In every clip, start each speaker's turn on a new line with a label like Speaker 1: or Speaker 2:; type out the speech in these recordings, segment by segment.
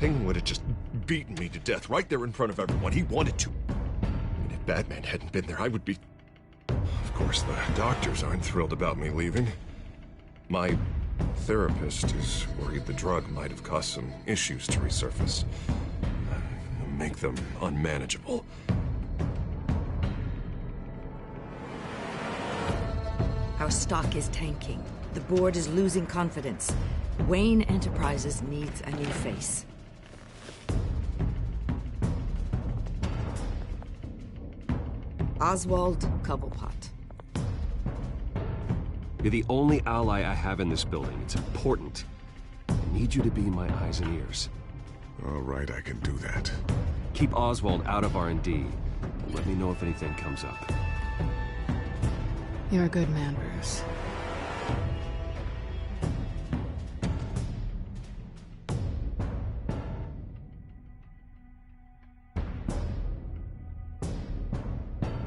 Speaker 1: Penguin would have just beaten me to death right there in front of everyone. He wanted to. And if Batman hadn't been there, I would be... Of course, the doctors aren't thrilled about me leaving. My therapist is worried the drug might have caused some issues to resurface. Make them unmanageable.
Speaker 2: Our stock is tanking. The board is losing confidence. Wayne Enterprises needs a new face. Oswald Cobblepot.
Speaker 3: You're the only ally I have in this building. It's important. I need you to be my eyes and ears.
Speaker 1: All right, I can do that.
Speaker 3: Keep Oswald out of R&D. Let me know if anything comes up.
Speaker 4: You're a good man, Bruce.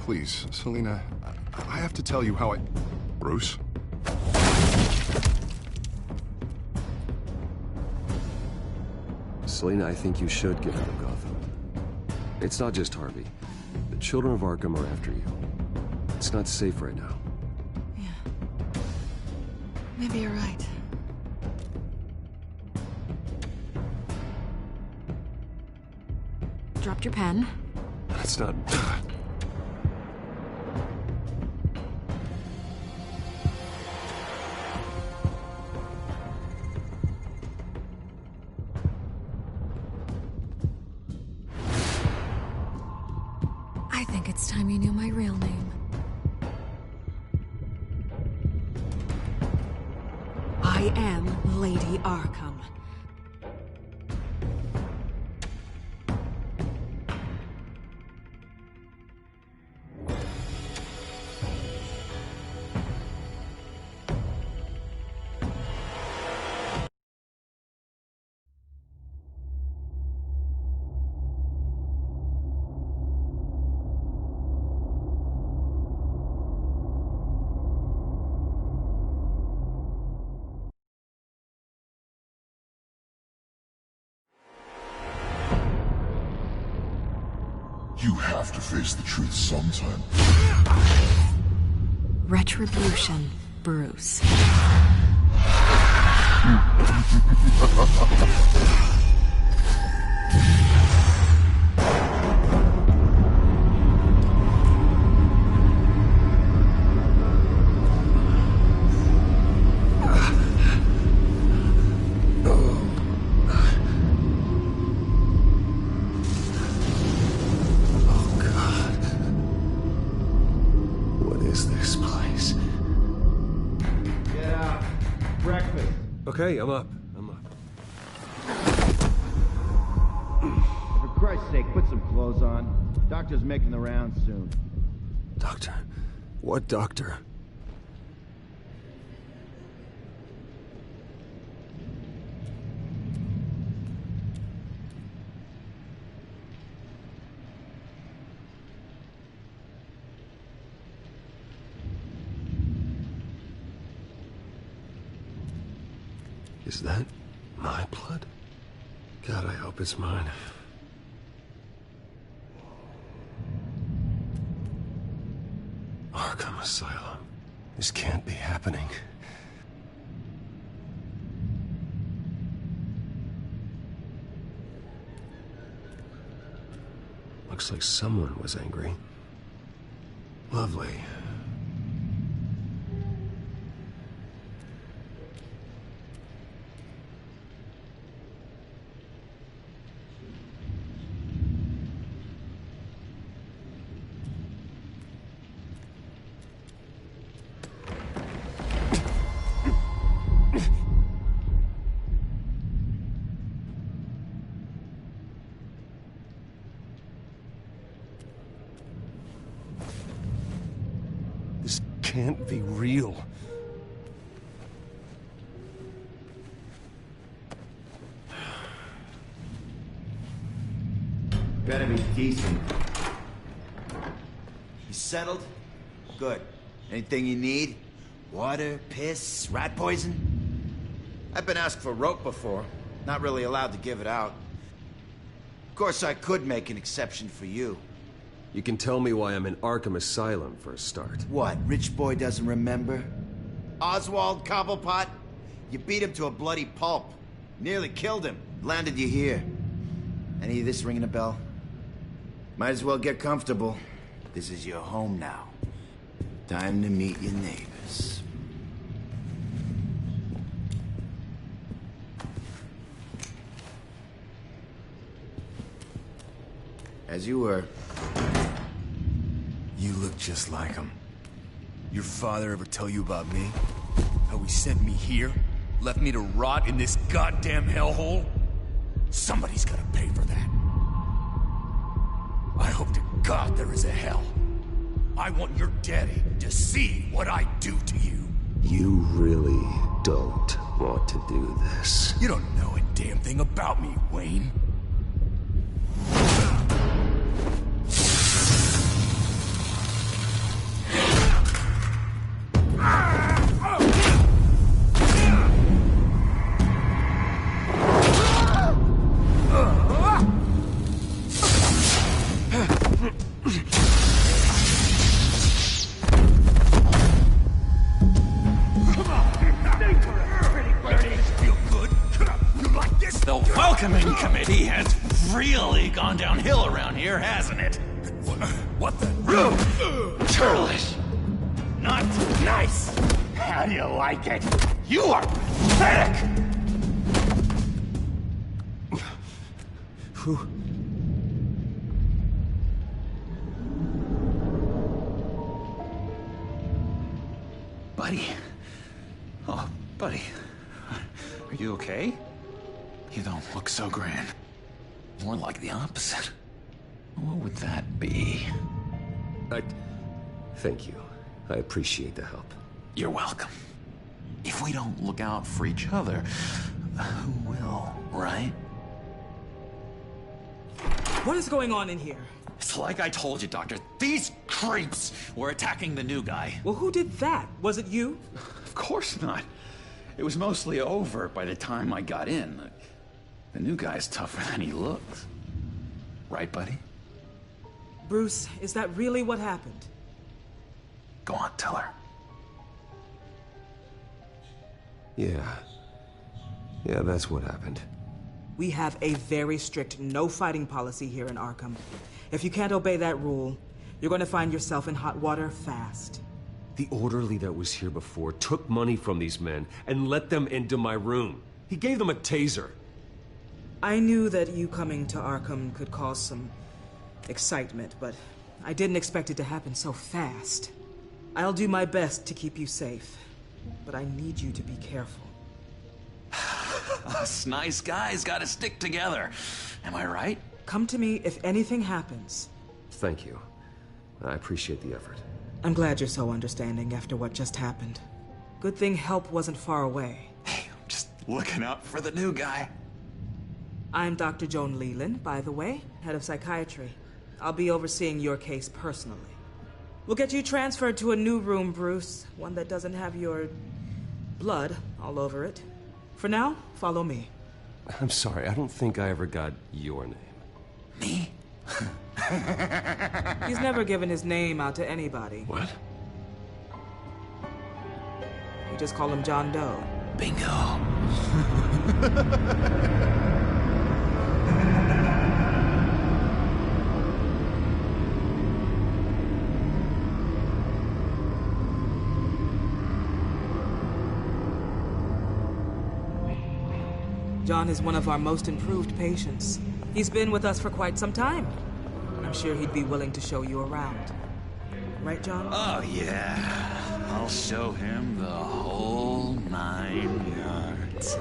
Speaker 1: Please, Selina, I have to tell you how I... Bruce?
Speaker 3: Selina, I think you should get out of Gotham. It's not just Harvey. The children of Arkham are after you. It's not safe right now.
Speaker 4: Yeah. Maybe you're right. Dropped your pen.
Speaker 3: That's not...
Speaker 4: I think it's time you knew my real name. I am Lady Arkham.
Speaker 5: You have to face the truth sometime.
Speaker 4: Retribution, Bruce.
Speaker 3: Okay, I'm up.
Speaker 6: For Christ's sake, put some clothes on. Doctor's making the rounds soon.
Speaker 3: Doctor? What doctor? Is that my blood? God, I hope it's mine. Arkham Asylum. This can't be happening. Looks like someone was angry. Lovely. This can't be real.
Speaker 6: Better be decent.
Speaker 7: You settled? Good. Anything you need? Water, piss, rat poison? I've been asked for rope before. Not really allowed to give it out. Of course, I could make an exception for you.
Speaker 3: You can tell me why I'm in Arkham Asylum for a start.
Speaker 7: What, rich boy doesn't remember? Oswald Cobblepot? You beat him to a bloody pulp. Nearly killed him. Landed you here. Any of this ringing a bell? Might as well get comfortable. This is your home now. Time to meet your neighbors. As you were.
Speaker 8: You look just like him. Your father ever tell you about me? How he sent me here? Left me to rot in this goddamn hellhole? Somebody's gotta pay for that. I hope to God there is a hell. I want your daddy to see what I do to you.
Speaker 3: You really don't want to do this.
Speaker 8: You don't know a damn thing about me, Wayne.
Speaker 9: Committee has really gone downhill around here, hasn't it?
Speaker 8: What the?
Speaker 9: Churlish! Not nice! How do you like it? You are pathetic!
Speaker 3: Who?
Speaker 9: Buddy. Oh, buddy. Are you okay? You don't look so grand. More like the opposite. What would that be?
Speaker 3: Thank you. I appreciate the help.
Speaker 9: You're welcome. If we don't look out for each other, who will, right?
Speaker 10: What is going on in here?
Speaker 9: It's like I told you, Doctor. These creeps were attacking the new guy.
Speaker 10: Well, who did that? Was it you?
Speaker 9: Of course not. It was mostly over by the time I got in. The new guy's tougher than he looks. Right, buddy?
Speaker 10: Bruce, is that really what happened?
Speaker 9: Go on, tell her.
Speaker 3: Yeah, that's what happened.
Speaker 10: We have a very strict no fighting policy here in Arkham. If you can't obey that rule, you're going to find yourself in hot water fast.
Speaker 3: The orderly that was here before took money from these men and let them into my room. He gave them a taser.
Speaker 10: I knew that you coming to Arkham could cause some excitement, but I didn't expect it to happen so fast. I'll do my best to keep you safe, but I need you to be careful.
Speaker 9: Us nice guys gotta stick together. Am I right?
Speaker 10: Come to me if anything happens.
Speaker 3: Thank you. I appreciate the effort.
Speaker 10: I'm glad you're so understanding after what just happened. Good thing help wasn't far away.
Speaker 9: Hey, I'm just looking out for the new guy.
Speaker 10: I'm Dr. Joan Leland, by the way, head of psychiatry. I'll be overseeing your case personally. We'll get you transferred to a new room, Bruce. One that doesn't have your blood all over it. For now, follow me.
Speaker 3: I'm sorry, I don't think I ever got your name.
Speaker 9: Me?
Speaker 10: He's never given his name out to anybody.
Speaker 3: What?
Speaker 10: You just call him John Doe.
Speaker 9: Bingo.
Speaker 10: John is one of our most improved patients. He's been with us for quite some time. I'm sure he'd be willing to show you around. Right, John?
Speaker 9: Oh, yeah. I'll show him the whole 9 yards.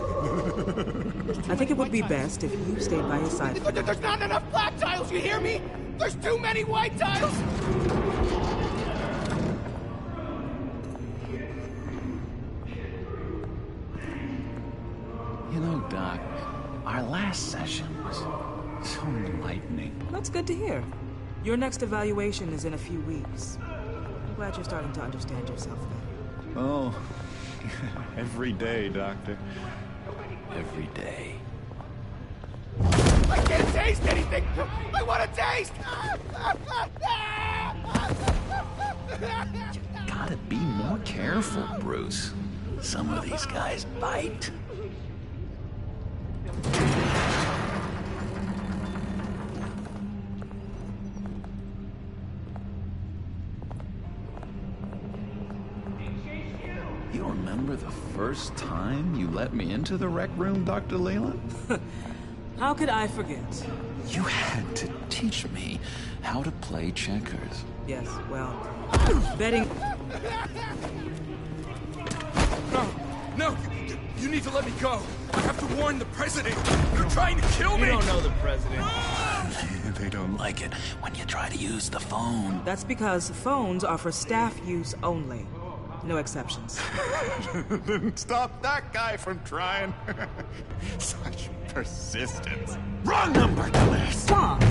Speaker 10: I think it would be best if you stayed by his side.
Speaker 11: There's not enough black tiles, you hear me? There's too many white tiles!
Speaker 9: You know, Doc, our last session was so enlightening.
Speaker 10: That's good to hear. Your next evaluation is in a few weeks. I'm glad you're starting to understand yourself better.
Speaker 12: Oh, every day, Doctor.
Speaker 9: Every day.
Speaker 11: I can't taste anything! I want to taste!
Speaker 9: Gotta be more careful, Bruce. Some of these guys bite. You remember the first time you let me into the rec room, Dr. Leland?
Speaker 10: How could I forget?
Speaker 9: You had to teach me how to play checkers.
Speaker 10: Yes, well, betting...
Speaker 8: No! You need to let me go! I have to warn the president! They're trying to kill me!
Speaker 11: You don't know the president.
Speaker 9: They don't like it when you try to use the phone.
Speaker 10: That's because phones are for staff use only. No exceptions.
Speaker 12: Didn't stop that guy from trying. Such persistence. Wrong number, dumbass!
Speaker 10: Stop!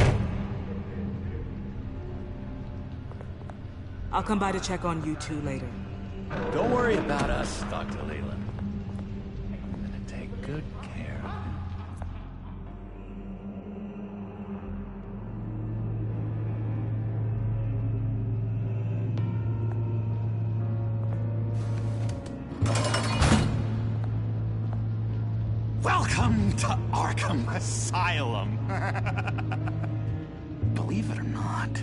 Speaker 10: I'll come by to check on you two later.
Speaker 9: Don't worry about us, Dr. Leland. I'm gonna take good care of him.
Speaker 12: Welcome to Arkham Asylum.
Speaker 9: Believe it or not,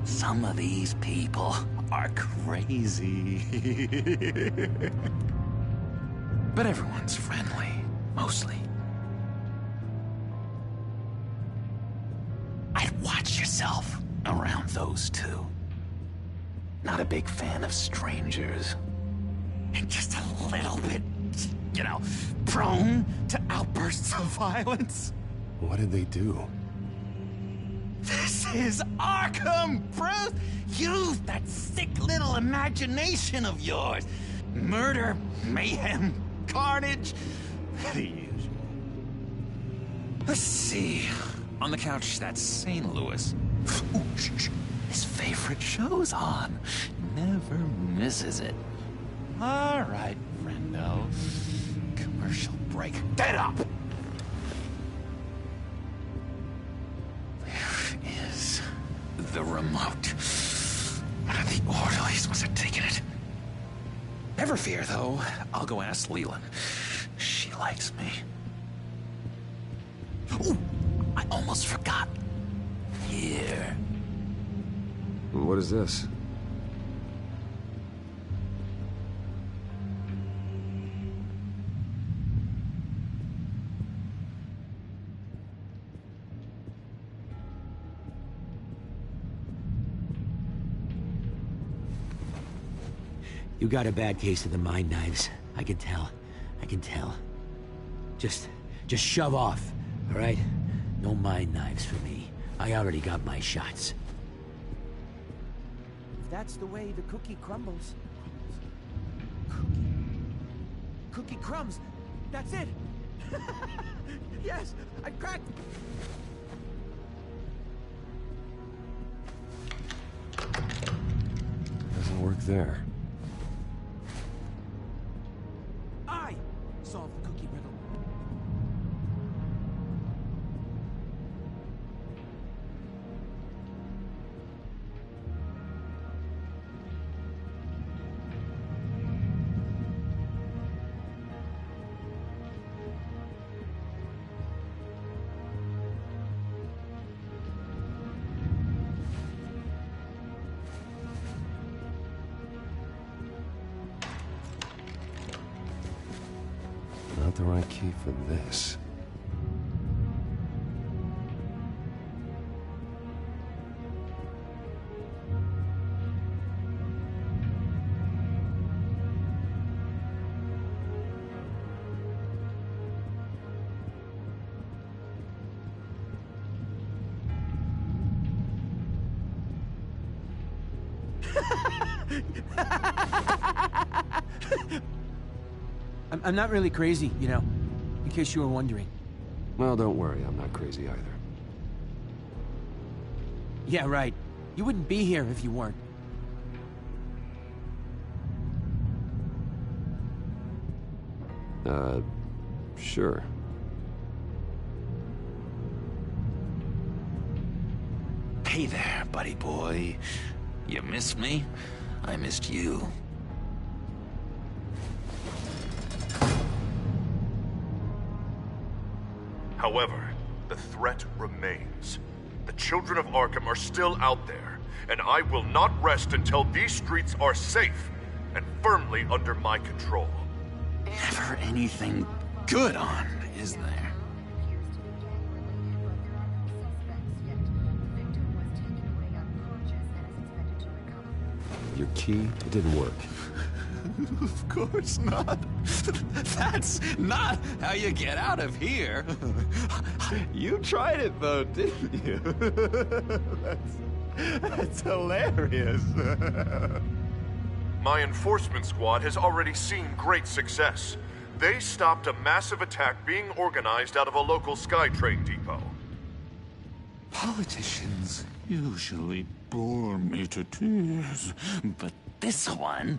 Speaker 9: some of these people are crazy. But everyone's friendly, mostly. I'd watch yourself around those two. Not a big fan of strangers.
Speaker 12: And just a little bit, prone to outbursts of violence.
Speaker 1: What did they do?
Speaker 12: This is Arkham, Bruce! Use that sick little imagination of yours. Murder, mayhem, carnage, the usual.
Speaker 9: Let's see. On the couch, that's St. Louis. Ooh, shh. His favorite show's on. Never misses it. All right, friendo. Commercial break. Get up! Where is the remote? One of the orderlies must have taken it. Never fear, though. I'll go ask Leland. She likes me. Ooh, I almost forgot. Here.
Speaker 3: What is this?
Speaker 13: You got a bad case of the mind knives. I can tell. I can tell. Just shove off, all right? No mind knives for me. I already got my shots.
Speaker 14: If that's the way the cookie crumbles. Cookie crumbs. That's it. Yes, I cracked.
Speaker 3: Doesn't work there.
Speaker 14: I solved the cookie riddle.
Speaker 3: Not the right key for this.
Speaker 14: I'm not really crazy, you know, in case you were wondering.
Speaker 3: Well, don't worry, I'm not crazy either.
Speaker 14: Yeah, right. You wouldn't be here if you weren't.
Speaker 3: Sure.
Speaker 12: Hey there, buddy boy. You missed me? I missed you.
Speaker 15: However, the threat remains. The children of Arkham are still out there, and I will not rest until these streets are safe and firmly under my control.
Speaker 12: Never anything good on, is there?
Speaker 3: Your key, it didn't work.
Speaker 12: Of course not. That's not how you get out of here.
Speaker 16: You tried it though, didn't you? That's hilarious.
Speaker 15: My enforcement squad has already seen great success. They stopped a massive attack being organized out of a local SkyTrain depot.
Speaker 12: Politicians usually bore me to tears, but this one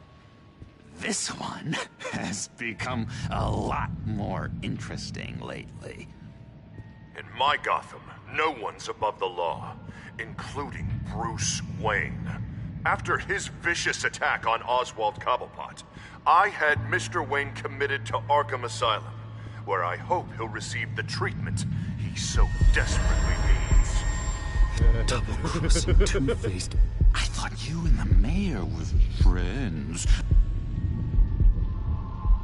Speaker 12: has become a lot more interesting lately.
Speaker 15: In my Gotham, no one's above the law, including Bruce Wayne. After his vicious attack on Oswald Cobblepot, I had Mr. Wayne committed to Arkham Asylum, where I hope he'll receive the treatment he so desperately needs.
Speaker 3: Double-crossing, two-faced.
Speaker 12: I thought you and the mayor were friends.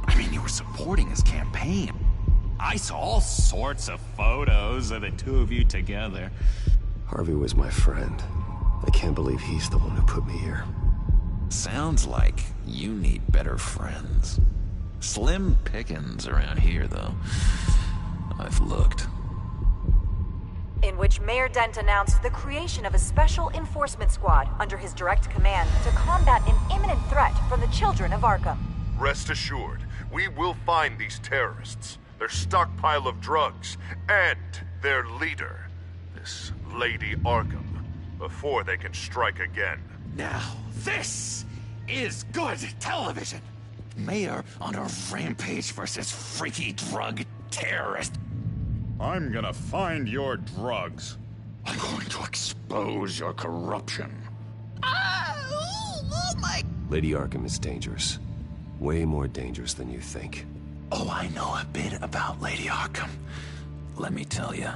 Speaker 12: I mean, you were supporting his campaign. I saw all sorts of photos of the two of you together.
Speaker 3: Harvey was my friend. I can't believe he's the one who put me here.
Speaker 12: Sounds like you need better friends. Slim pickings around here, though. I've looked.
Speaker 17: In which Mayor Dent announced the creation of a special enforcement squad under his direct command to combat an imminent threat from the children of Arkham.
Speaker 15: Rest assured, we will find these terrorists, their stockpile of drugs, and their leader, this Lady Arkham, before they can strike again.
Speaker 12: Now, this is good television. Mayor on a rampage versus freaky drug terrorist.
Speaker 18: I'm gonna find your drugs.
Speaker 12: I'm going to expose your corruption. Oh my...
Speaker 3: Lady Arkham is dangerous. Way more dangerous than you think.
Speaker 12: Oh, I know a bit about Lady Arkham. Let me tell you.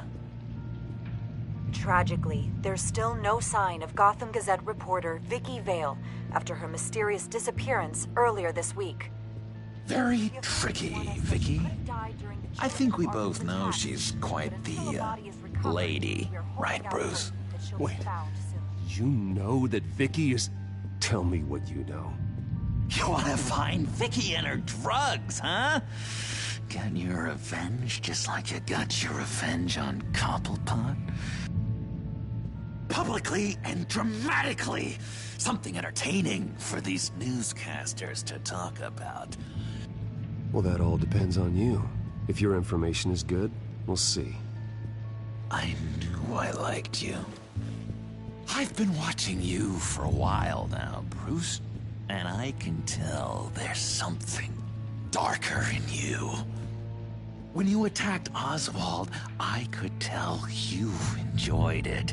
Speaker 17: Tragically, there's still no sign of Gotham Gazette reporter Vicky Vale after her mysterious disappearance earlier this week.
Speaker 12: Very tricky, Vicky. I think we both know she's quite the, lady, right, Bruce?
Speaker 3: Wait, you know that Vicky is... Tell me what you know.
Speaker 12: You wanna find Vicky and her drugs, huh? Get your revenge just like you got your revenge on Cobblepot? Publicly and dramatically! Something entertaining for these newscasters to talk about.
Speaker 3: Well, that all depends on you. If your information is good, we'll see.
Speaker 12: I knew I liked you. I've been watching you for a while now, Bruce, and I can tell there's something darker in you. When you attacked Oswald, I could tell you enjoyed it.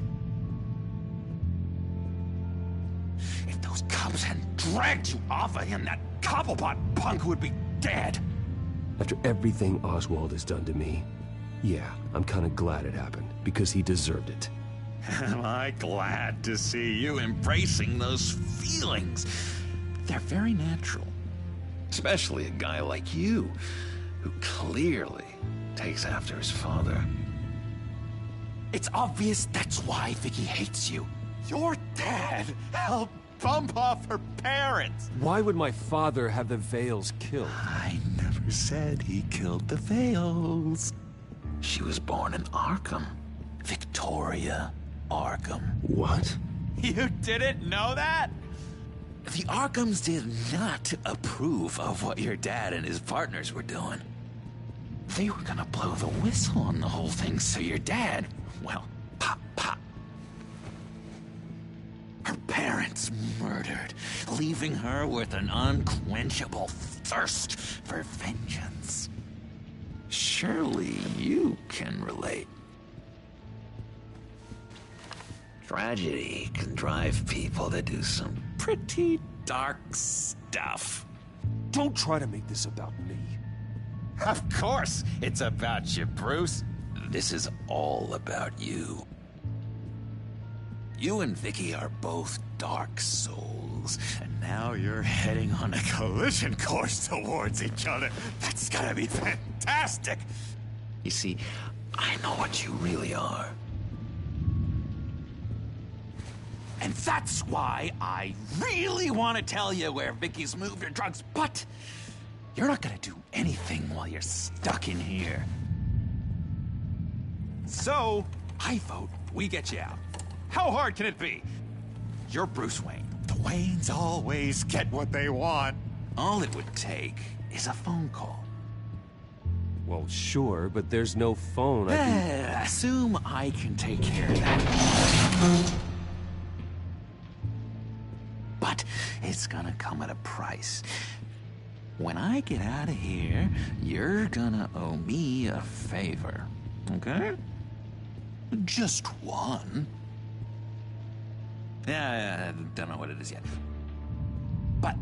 Speaker 12: If those cops hadn't dragged you off of him, that Cobblepot punk would be dead.
Speaker 3: After everything Oswald has done to me, yeah, I'm kind of glad it happened, because he deserved it.
Speaker 12: Am I glad to see you embracing those feelings? They're very natural. Especially a guy like you, who clearly takes after his father. It's obvious that's why Vicky hates you. Your dad helped bump off her parents.
Speaker 3: Why would my father have the Vales killed?
Speaker 12: I never said he killed the Vales. She was born in Arkham. Victoria Arkham.
Speaker 3: What?
Speaker 12: You didn't know that? The Arkhams did not approve of what your dad and his partners were doing. They were gonna blow the whistle on the whole thing, so your dad, well, pop. Her parents murdered, leaving her with an unquenchable thirst for vengeance. Surely you can relate. Tragedy can drive people to do some pretty dark stuff.
Speaker 3: Don't try to make this about me.
Speaker 12: Of course it's about you, Bruce. This is all about you. You and Vicky are both dark souls, and now you're heading on a collision course towards each other. That's gonna be fantastic! You see, I know what you really are. And that's why I really want to tell you where Vicky's moved her drugs, but you're not gonna do anything while you're stuck in here. So, I vote we get you out. How hard can it be? You're Bruce Wayne. The Waynes always get what they want. All it would take is a phone call.
Speaker 3: Well, sure, but there's no phone.
Speaker 12: Assume I can take care of that. But it's gonna come at a price. When I get out of here, you're gonna owe me a favor, okay? Just one. Yeah, I don't know what it is yet. But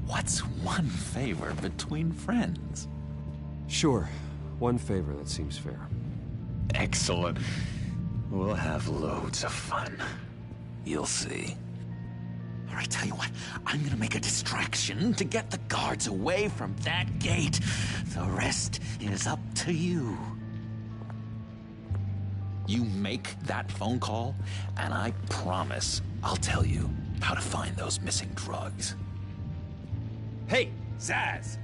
Speaker 12: what's one favor between friends?
Speaker 3: Sure. One favor, that seems fair.
Speaker 12: Excellent. We'll have loads of fun. You'll see. All right, tell you what, I'm gonna make a distraction to get the guards away from that gate. The rest is up to you. You make that phone call, and I promise I'll tell you how to find those missing drugs. Hey, Zsasz!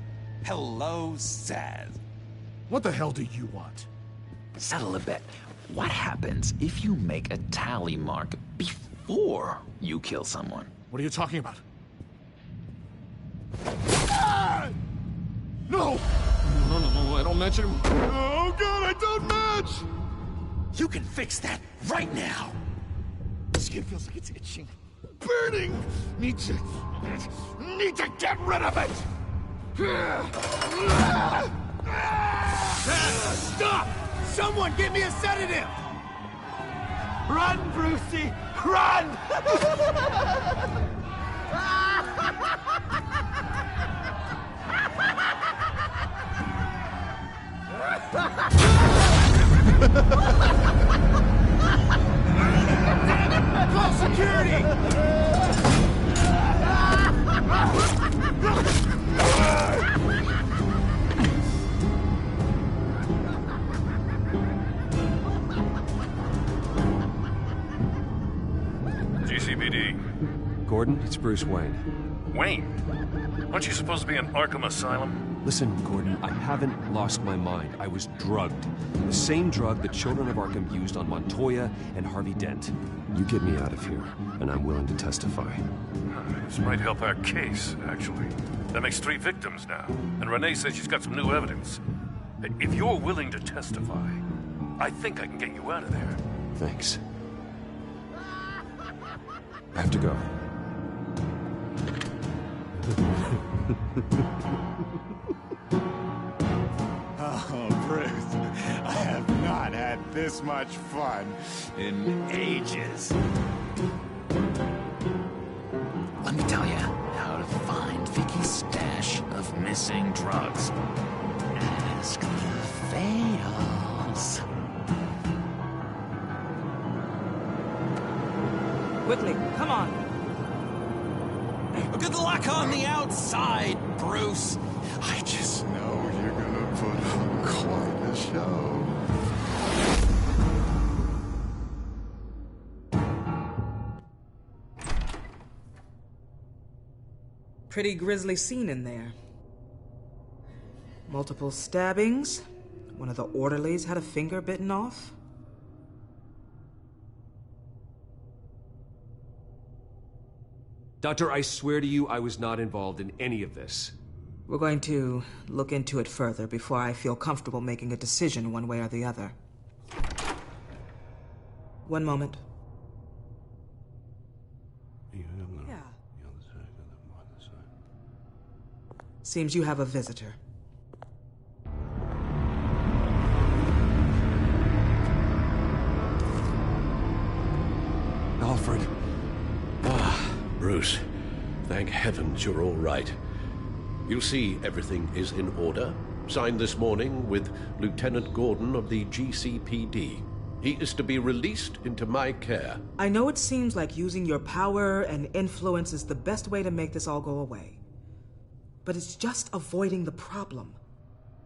Speaker 12: Hello, Zsasz.
Speaker 18: What the hell do you want?
Speaker 12: Settle a bet. What happens if you make a tally mark before you kill someone?
Speaker 18: What are you talking about? Ah! No! No, I don't match him. Oh, God, I don't match!
Speaker 12: You can fix that right now!
Speaker 18: Skin feels like it's itching. Burning! Need to get rid of it!
Speaker 11: Stop! Someone get me a sedative! Run, Brucey! Run! Call security!
Speaker 15: GCPD.
Speaker 3: Gordon, it's Bruce Wayne.
Speaker 15: Wayne? Aren't you supposed to be in Arkham Asylum?
Speaker 3: Listen, Gordon, I haven't lost my mind. I was drugged. The same drug the children of Arkham used on Montoya and Harvey Dent. You get me out of here, and I'm willing to testify.
Speaker 15: This might help our case, actually. That makes 3 victims now, and Renee says she's got some new evidence. If you're willing to testify, I think I can get you out of there.
Speaker 3: Thanks. I have to go.
Speaker 8: Oh, Bruce, I have not had this much fun in ages.
Speaker 12: Let me tell you how to find Vicky's stash of missing drugs. Ask the fails.
Speaker 10: Quickly, come on.
Speaker 12: Good luck on the outside, Bruce.
Speaker 5: I just know you're gonna put on quite a show.
Speaker 10: Pretty grisly scene in there. Multiple stabbings. One of the orderlies had a finger bitten off.
Speaker 3: Doctor, I swear to you, I was not involved in any of this.
Speaker 10: We're going to look into it further before I feel comfortable making a decision one way or the other. One moment. Yeah. Seems you have a visitor.
Speaker 3: Oh,
Speaker 19: Bruce. Thank heavens you're all right. You'll see everything is in order. Signed this morning with Lieutenant Gordon of the GCPD. He is to be released into my care.
Speaker 10: I know it seems like using your power and influence is the best way to make this all go away. But it's just avoiding the problem.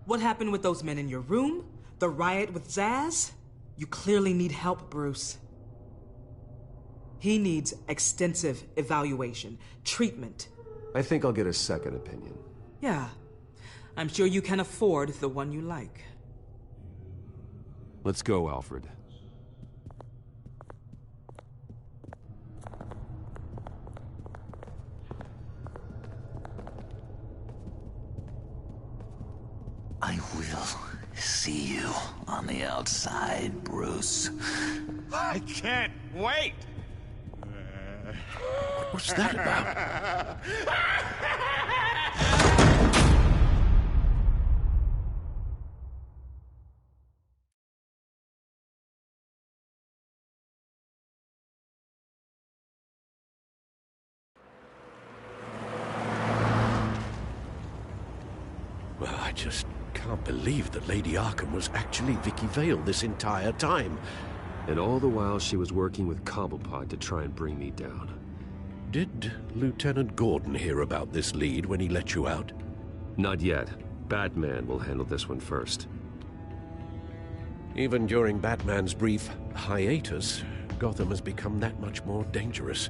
Speaker 10: What happened with those men in your room? The riot with Zsasz? You clearly need help, Bruce. He needs extensive evaluation, treatment.
Speaker 3: I think I'll get a second opinion.
Speaker 10: Yeah. I'm sure you can afford the one you like.
Speaker 3: Let's go, Alfred.
Speaker 9: I will see you on the outside, Bruce.
Speaker 18: I can't wait!
Speaker 19: What's that about? Well, I just can't believe that Lady Arkham was actually Vicky Vale this entire time.
Speaker 3: And all the while she was working with Cobblepot to try and bring me down.
Speaker 19: Did Lieutenant Gordon hear about this lead when he let you out?
Speaker 3: Not yet. Batman will handle this one first.
Speaker 19: Even during Batman's brief hiatus, Gotham has become that much more dangerous.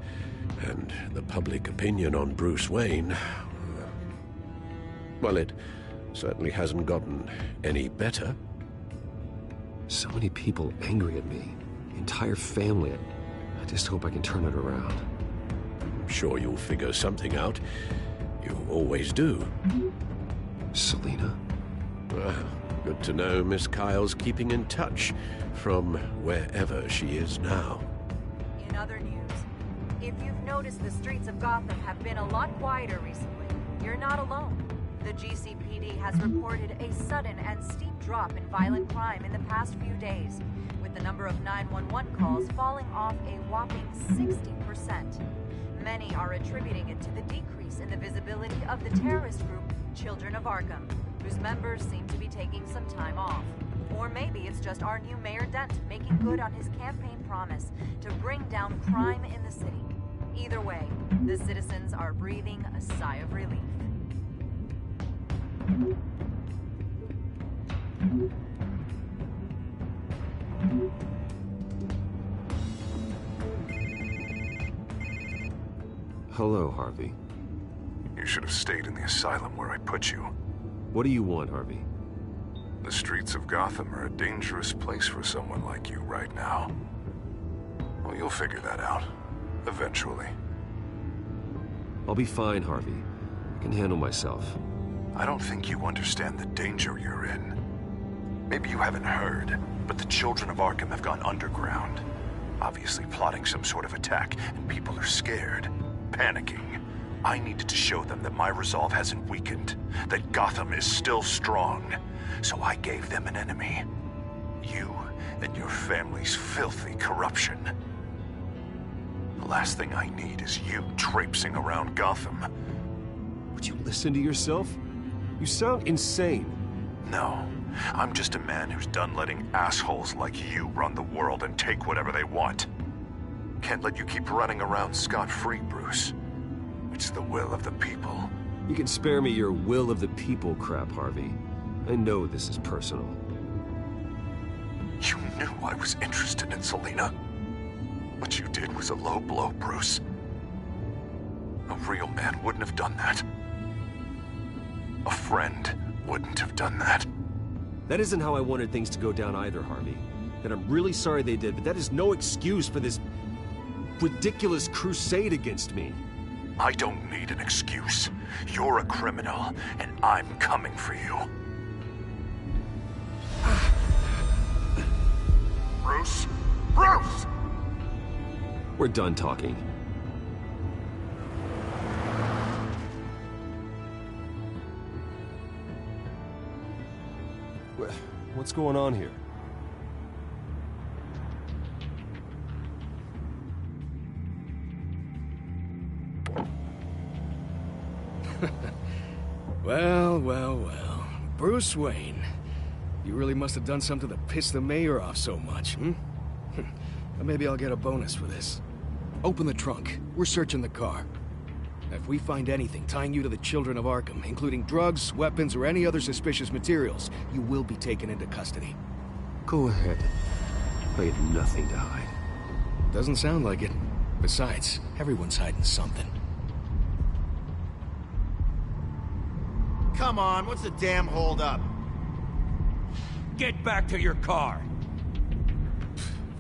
Speaker 19: And the public opinion on Bruce Wayne... well, it certainly hasn't gotten any better.
Speaker 3: So many people angry at me. The entire family. I just hope I can turn it around.
Speaker 19: I'm sure you'll figure something out. You always do.
Speaker 3: Selina?
Speaker 19: Well, good to know Miss Kyle's keeping in touch from wherever she is now.
Speaker 17: In other news, if you've noticed the streets of Gotham have been a lot quieter recently, you're not alone. The GCPD has reported a sudden and steep drop in violent crime in the past few days, with the number of 911 calls falling off a whopping 60%. Many are attributing it to the decrease in the visibility of the terrorist group Children of Arkham, whose members seem to be taking some time off. Or maybe it's just our new Mayor Dent making good on his campaign promise to bring down crime in the city. Either way, the citizens are breathing a sigh of relief.
Speaker 3: Hello, Harvey.
Speaker 15: You should have stayed in the asylum where I put you.
Speaker 3: What do you want, Harvey?
Speaker 15: The streets of Gotham are a dangerous place for someone like you right now. Well, you'll figure that out. Eventually.
Speaker 3: I'll be fine, Harvey. I can handle myself.
Speaker 15: I don't think you understand the danger you're in. Maybe you haven't heard, but the Children of Arkham have gone underground. Obviously plotting some sort of attack, and people are scared, panicking. I needed to show them that my resolve hasn't weakened, that Gotham is still strong. So I gave them an enemy. You and your family's filthy corruption. The last thing I need is you traipsing around Gotham.
Speaker 3: Would you listen to yourself? You sound insane.
Speaker 15: No, I'm just a man who's done letting assholes like you run the world and take whatever they want. Can't let you keep running around scot-free, Bruce. It's the will of the people.
Speaker 3: You can spare me your will of the people crap, Harvey. I know this is personal.
Speaker 15: You knew I was interested in Selina. What you did was a low blow, Bruce. A real man wouldn't have done that. A friend wouldn't have done that.
Speaker 3: That isn't how I wanted things to go down either, Harvey. And I'm really sorry they did, but that is no excuse for this ridiculous crusade against me.
Speaker 15: I don't need an excuse. You're a criminal, and I'm coming for you. Bruce? Bruce!
Speaker 3: We're done talking. What's going on here?
Speaker 20: Well, well, well. Bruce Wayne. You really must have done something to piss the mayor off so much, hmm? Maybe I'll get a bonus for this. Open the trunk. We're searching the car. If we find anything tying you to the Children of Arkham, including drugs, weapons, or any other suspicious materials, you will be taken into custody.
Speaker 3: Go ahead. I have nothing to hide.
Speaker 20: Doesn't sound like it. Besides, everyone's hiding something.
Speaker 7: Come on, what's the damn holdup?
Speaker 8: Get back to your car.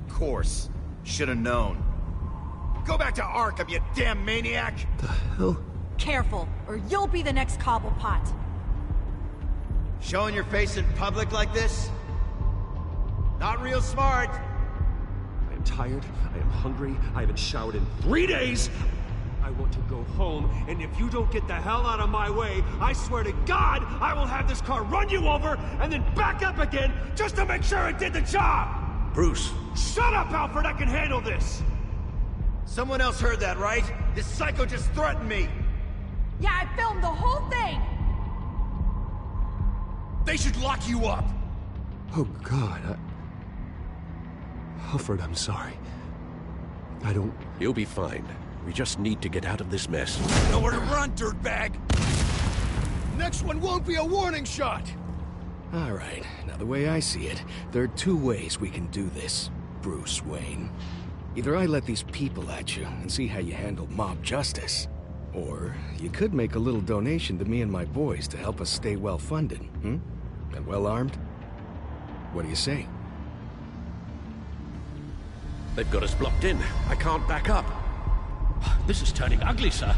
Speaker 7: Of course. Should've known. Go back to Arkham, you damn maniac!
Speaker 3: The hell?
Speaker 17: Careful, or you'll be the next Cobblepot.
Speaker 7: Showing your face in public like this? Not real smart.
Speaker 3: I am tired, I am hungry, I haven't showered in 3 days! I want to go home, and if you don't get the hell out of my way, I swear to God, I will have this car run you over, and then back up again, just to make sure it did the job!
Speaker 19: Bruce.
Speaker 3: Shut up, Alfred, I can handle this!
Speaker 7: Someone else heard that, right? This psycho just threatened me!
Speaker 17: Yeah, I filmed the whole thing!
Speaker 8: They should lock you up!
Speaker 3: Oh, God, Alfred, I'm sorry. I don't...
Speaker 19: You'll be fine. We just need to get out of this mess.
Speaker 8: Nowhere to run, dirtbag!
Speaker 20: Next one won't be a warning shot! All right, now the way I see it, there are 2 ways we can do this, Bruce Wayne. Either I let these people at you and see how you handle mob justice, or you could make a little donation to me and my boys to help us stay well-funded, hmm? And well-armed? What do you say?
Speaker 19: They've got us blocked in. I can't back up. This is turning ugly, sir.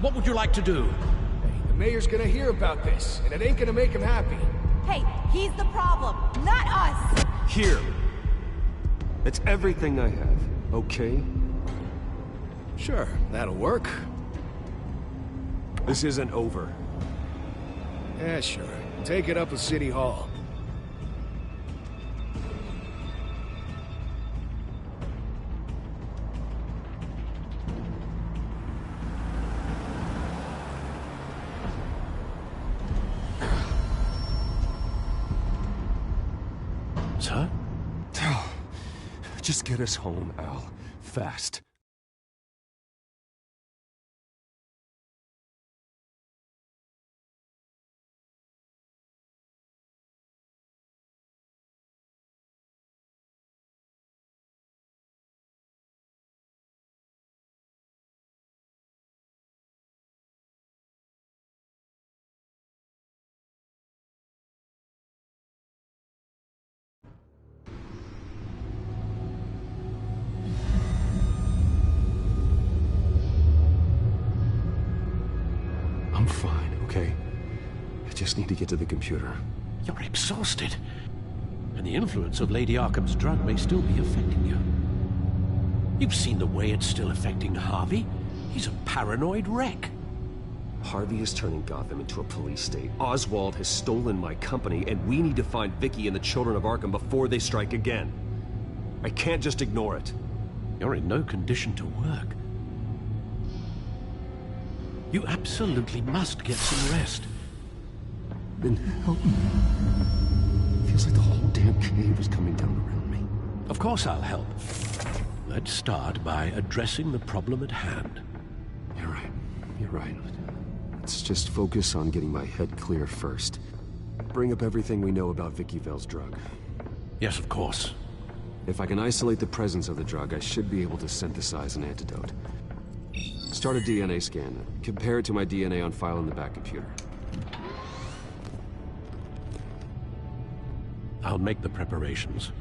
Speaker 19: What would you like to do?
Speaker 20: Hey, the mayor's gonna hear about this, and it ain't gonna make him happy.
Speaker 17: Hey, he's the problem, not us!
Speaker 3: Here. It's everything I have, okay?
Speaker 20: Sure, that'll work.
Speaker 3: This isn't over.
Speaker 20: Yeah, sure. Take it up with City Hall.
Speaker 3: Sir? Just get us home, Al. Fast. I'm fine, okay? I just need to get to the computer.
Speaker 19: You're exhausted. And the influence of Lady Arkham's drug may still be affecting you. You've seen the way it's still affecting Harvey. He's a paranoid wreck.
Speaker 3: Harvey is turning Gotham into a police state. Oswald has stolen my company, and we need to find Vicky and the Children of Arkham before they strike again. I can't just ignore it.
Speaker 19: You're in no condition to work. You absolutely must get some rest.
Speaker 3: Then help me. Feels like the whole damn cave is coming down around me.
Speaker 19: Of course I'll help. Let's start by addressing the problem at hand.
Speaker 3: You're right. You're right. Let's just focus on getting my head clear first. Bring up everything we know about Vicky Vale's drug.
Speaker 19: Yes, of course.
Speaker 3: If I can isolate the presence of the drug, I should be able to synthesize an antidote. Start a DNA scan. Compare it to my DNA on file in the back computer.
Speaker 19: I'll make the preparations.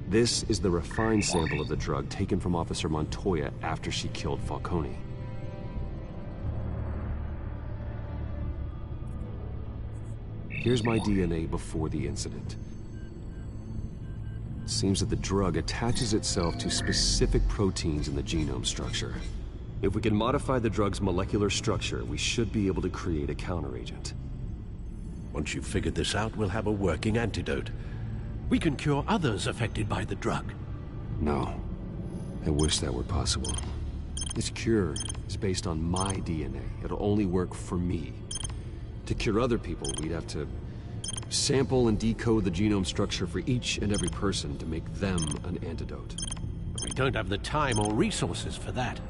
Speaker 3: This is the refined sample of the drug taken from Officer Montoya after she killed Falcone. Here's my DNA before the incident. It seems that the drug attaches itself to specific proteins in the genome structure. If we can modify the drug's molecular structure, we should be able to create a counteragent.
Speaker 19: Once you've figured this out, we'll have a working antidote. We can cure others affected by the drug.
Speaker 3: No. I wish that were possible. This cure is based on my DNA. It'll only work for me. To cure other people, we'd have to sample and decode the genome structure for each and every person to make them an antidote.
Speaker 19: We don't have the time or resources for that.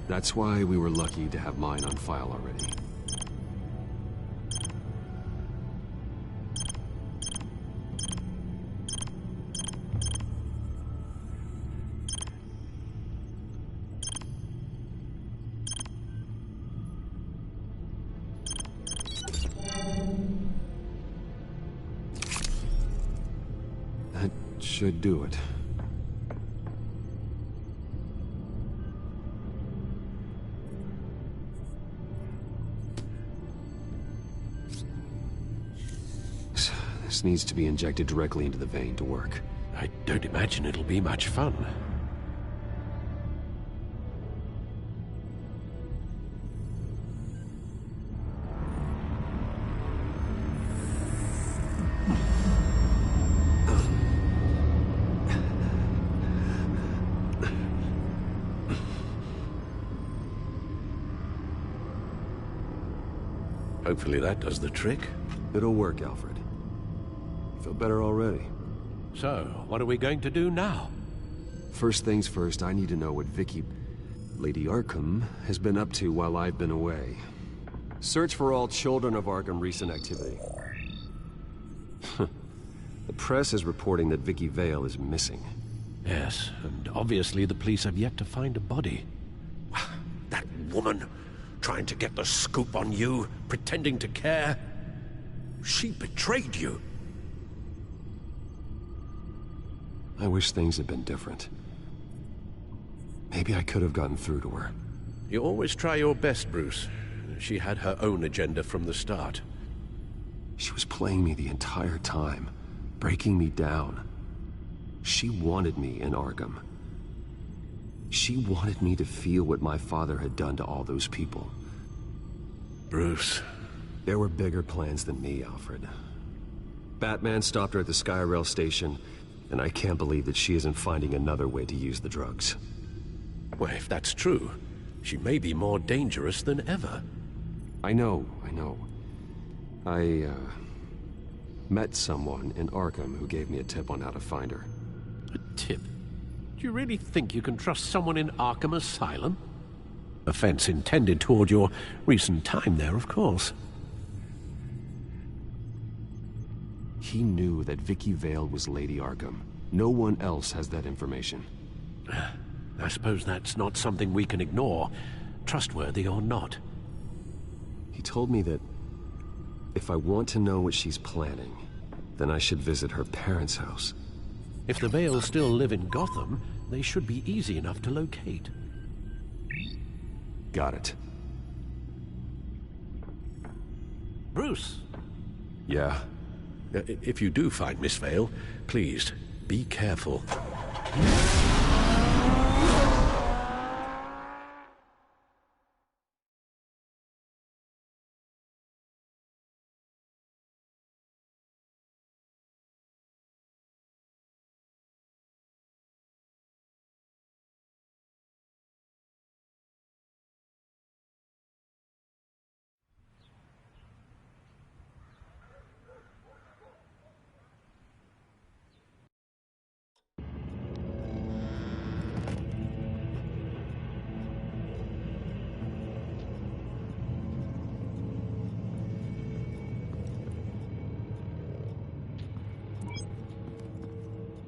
Speaker 3: That's why we were lucky to have mine on file already. That should do it. This needs to be injected directly into the vein to work.
Speaker 19: I don't imagine it'll be much fun. Hopefully that does the trick.
Speaker 3: It'll work, Alfred. Feel better already.
Speaker 19: So, what are we going to do now?
Speaker 3: First things first, I need to know what Lady Arkham, has been up to while I've been away. Search for all children of Arkham recent activity. The press is reporting that Vicky Vale is missing.
Speaker 19: Yes, and obviously the police have yet to find a body. That woman, trying to get the scoop on you, pretending to care. She betrayed you.
Speaker 1: I wish things had been different. Maybe I could have gotten through to her.
Speaker 19: You always try your best, Bruce. She had her own agenda from the start.
Speaker 1: She was playing me the entire time, breaking me down. She wanted me in Arkham. She wanted me to feel what my father had done to all those people.
Speaker 19: Bruce.
Speaker 1: There were bigger plans than me, Alfred. Batman stopped her at the Skyrail station, and I can't believe that she isn't finding another way to use the drugs.
Speaker 19: Well, if that's true, she may be more dangerous than ever.
Speaker 1: I know. I met someone in Arkham who gave me a tip on how to find her.
Speaker 19: A tip? Do you really think you can trust someone in Arkham Asylum? Offense intended toward your recent time there, of course.
Speaker 1: He knew that Vicky Vale was Lady Arkham. No one else has that information.
Speaker 19: I suppose that's not something we can ignore, trustworthy or not.
Speaker 1: He told me that if I want to know what she's planning, then I should visit her parents' house.
Speaker 19: If the Vales still live in Gotham, they should be easy enough to locate.
Speaker 1: Got it.
Speaker 19: Bruce?
Speaker 1: Yeah?
Speaker 19: If you do find Miss Vale, please, be careful.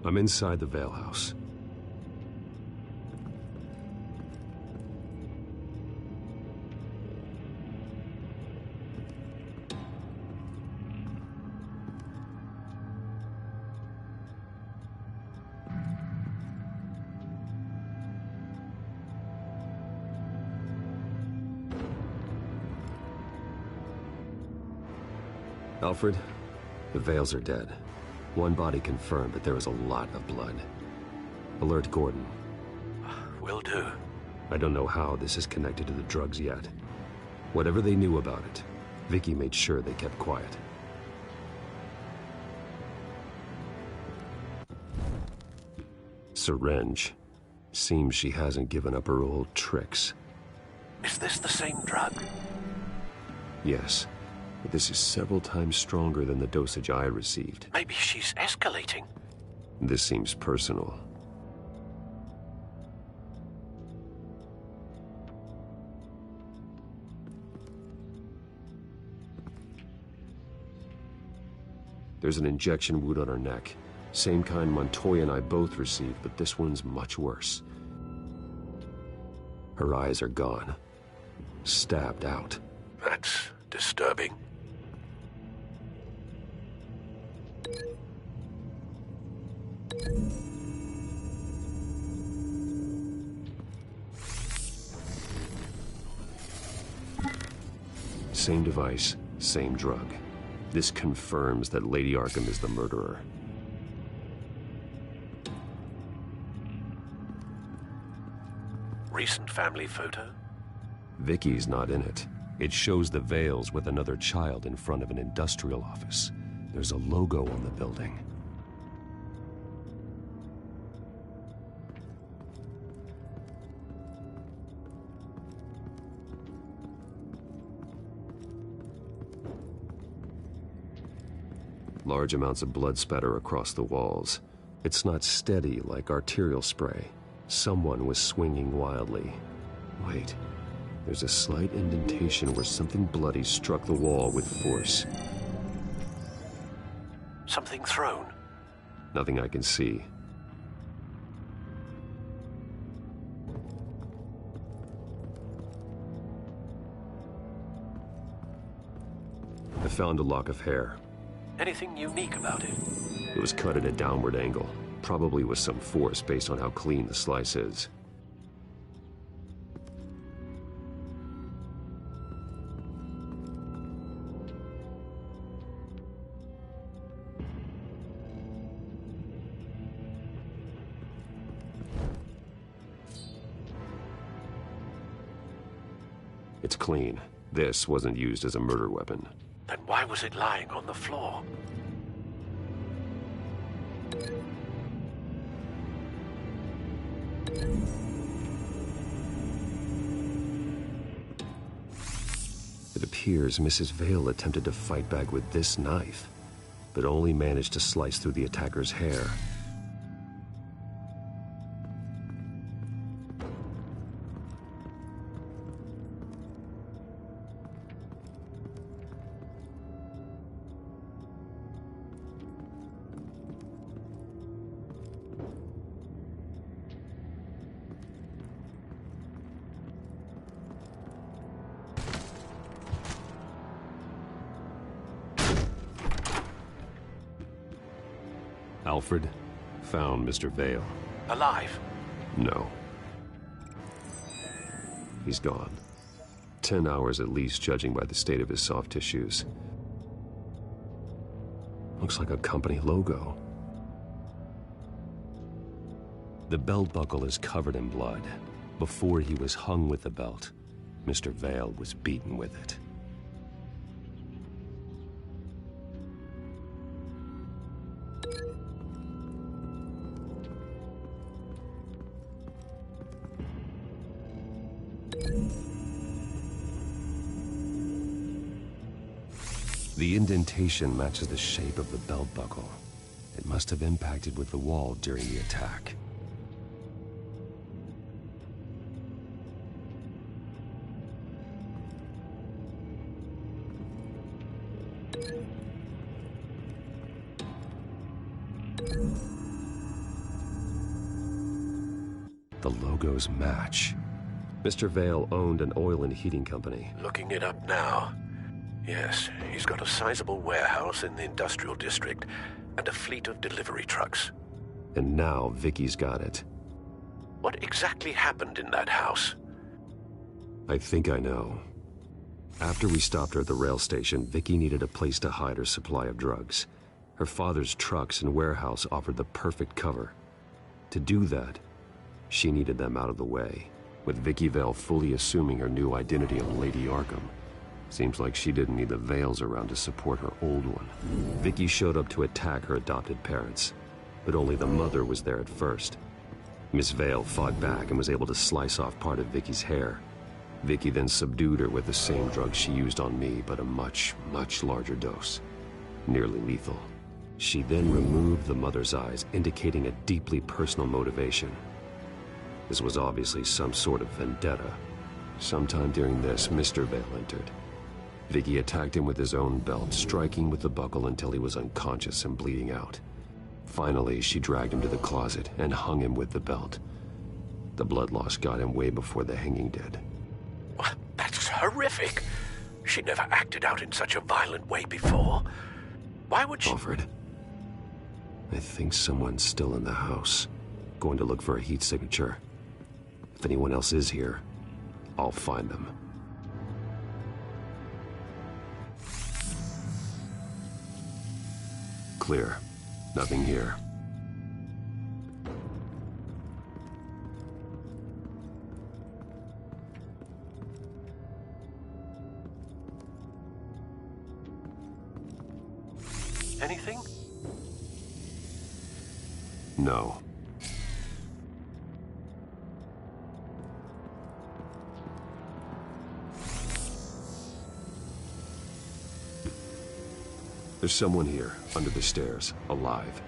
Speaker 1: I'm inside the Vale house. Alfred, the Vales are dead. One body confirmed, but there is a lot of blood. Alert Gordon.
Speaker 19: Will do.
Speaker 1: I don't know how this is connected to the drugs yet. Whatever they knew about it, Vicky made sure they kept quiet. Syringe. Seems she hasn't given up her old tricks.
Speaker 19: Is this the same drug?
Speaker 1: Yes. But this is several times stronger than the dosage I received.
Speaker 19: Maybe she's escalating.
Speaker 1: This seems personal. There's an injection wound on her neck. Same kind Montoya and I both received, but this one's much worse. Her eyes are gone. Stabbed out.
Speaker 19: That's disturbing.
Speaker 1: Same device, same drug. This confirms that Lady Arkham is the murderer.
Speaker 19: Recent family photo?
Speaker 1: Vicky's not in it. It shows the Vales with another child in front of an industrial office. There's a logo on the building. Large amounts of blood spatter across the walls. It's not steady like arterial spray. Someone was swinging wildly. Wait, there's a slight indentation where something bloody struck the wall with force.
Speaker 19: Something thrown?
Speaker 1: Nothing I can see. The
Speaker 3: found a lock of hair.
Speaker 19: Anything unique about it?
Speaker 3: It was cut at a downward angle, probably with some force based on how clean the slice is. It's clean. This wasn't used as a murder weapon.
Speaker 19: Then why was it lying on the floor?
Speaker 3: It appears Mrs. Vale attempted to fight back with this knife, but only managed to slice through the attacker's hair. Alfred found Mr. Vale.
Speaker 19: Alive?
Speaker 3: No. He's gone. 10 hours at least, judging by the state of his soft tissues. Looks like a company logo. The belt buckle is covered in blood. Before he was hung with the belt, Mr. Vale was beaten with it. The indentation matches the shape of the belt buckle. It must have impacted with the wall during the attack. The logos match. Mr. Vale owned an oil and heating company.
Speaker 19: Looking it up now. Yes, he's got a sizable warehouse in the industrial district and a fleet of delivery trucks.
Speaker 3: And now Vicky's got it.
Speaker 19: What exactly happened in that house?
Speaker 3: I think I know. After we stopped her at the rail station, Vicky needed a place to hide her supply of drugs. Her father's trucks and warehouse offered the perfect cover. To do that, she needed them out of the way, with Vicky Vale fully assuming her new identity of Lady Arkham. Seems like she didn't need the Vales around to support her old one. Vicky showed up to attack her adopted parents, but only the mother was there at first. Miss Vale fought back and was able to slice off part of Vicky's hair. Vicky then subdued her with the same drug she used on me, but a much, much larger dose. Nearly lethal. She then removed the mother's eyes, indicating a deeply personal motivation. This was obviously some sort of vendetta. Sometime during this, Mr. Vale entered. Vicky attacked him with his own belt, striking with the buckle until he was unconscious and bleeding out. Finally, she dragged him to the closet and hung him with the belt. The blood loss got him way before the hanging did.
Speaker 19: That's horrific. She never acted out in such a violent way before. Why would she—
Speaker 3: Alfred, I think someone's still in the house. Going to look for a heat signature. If anyone else is here, I'll find them. Clear. Nothing here.
Speaker 19: Anything?
Speaker 3: No. There's someone here, under the stairs, alive.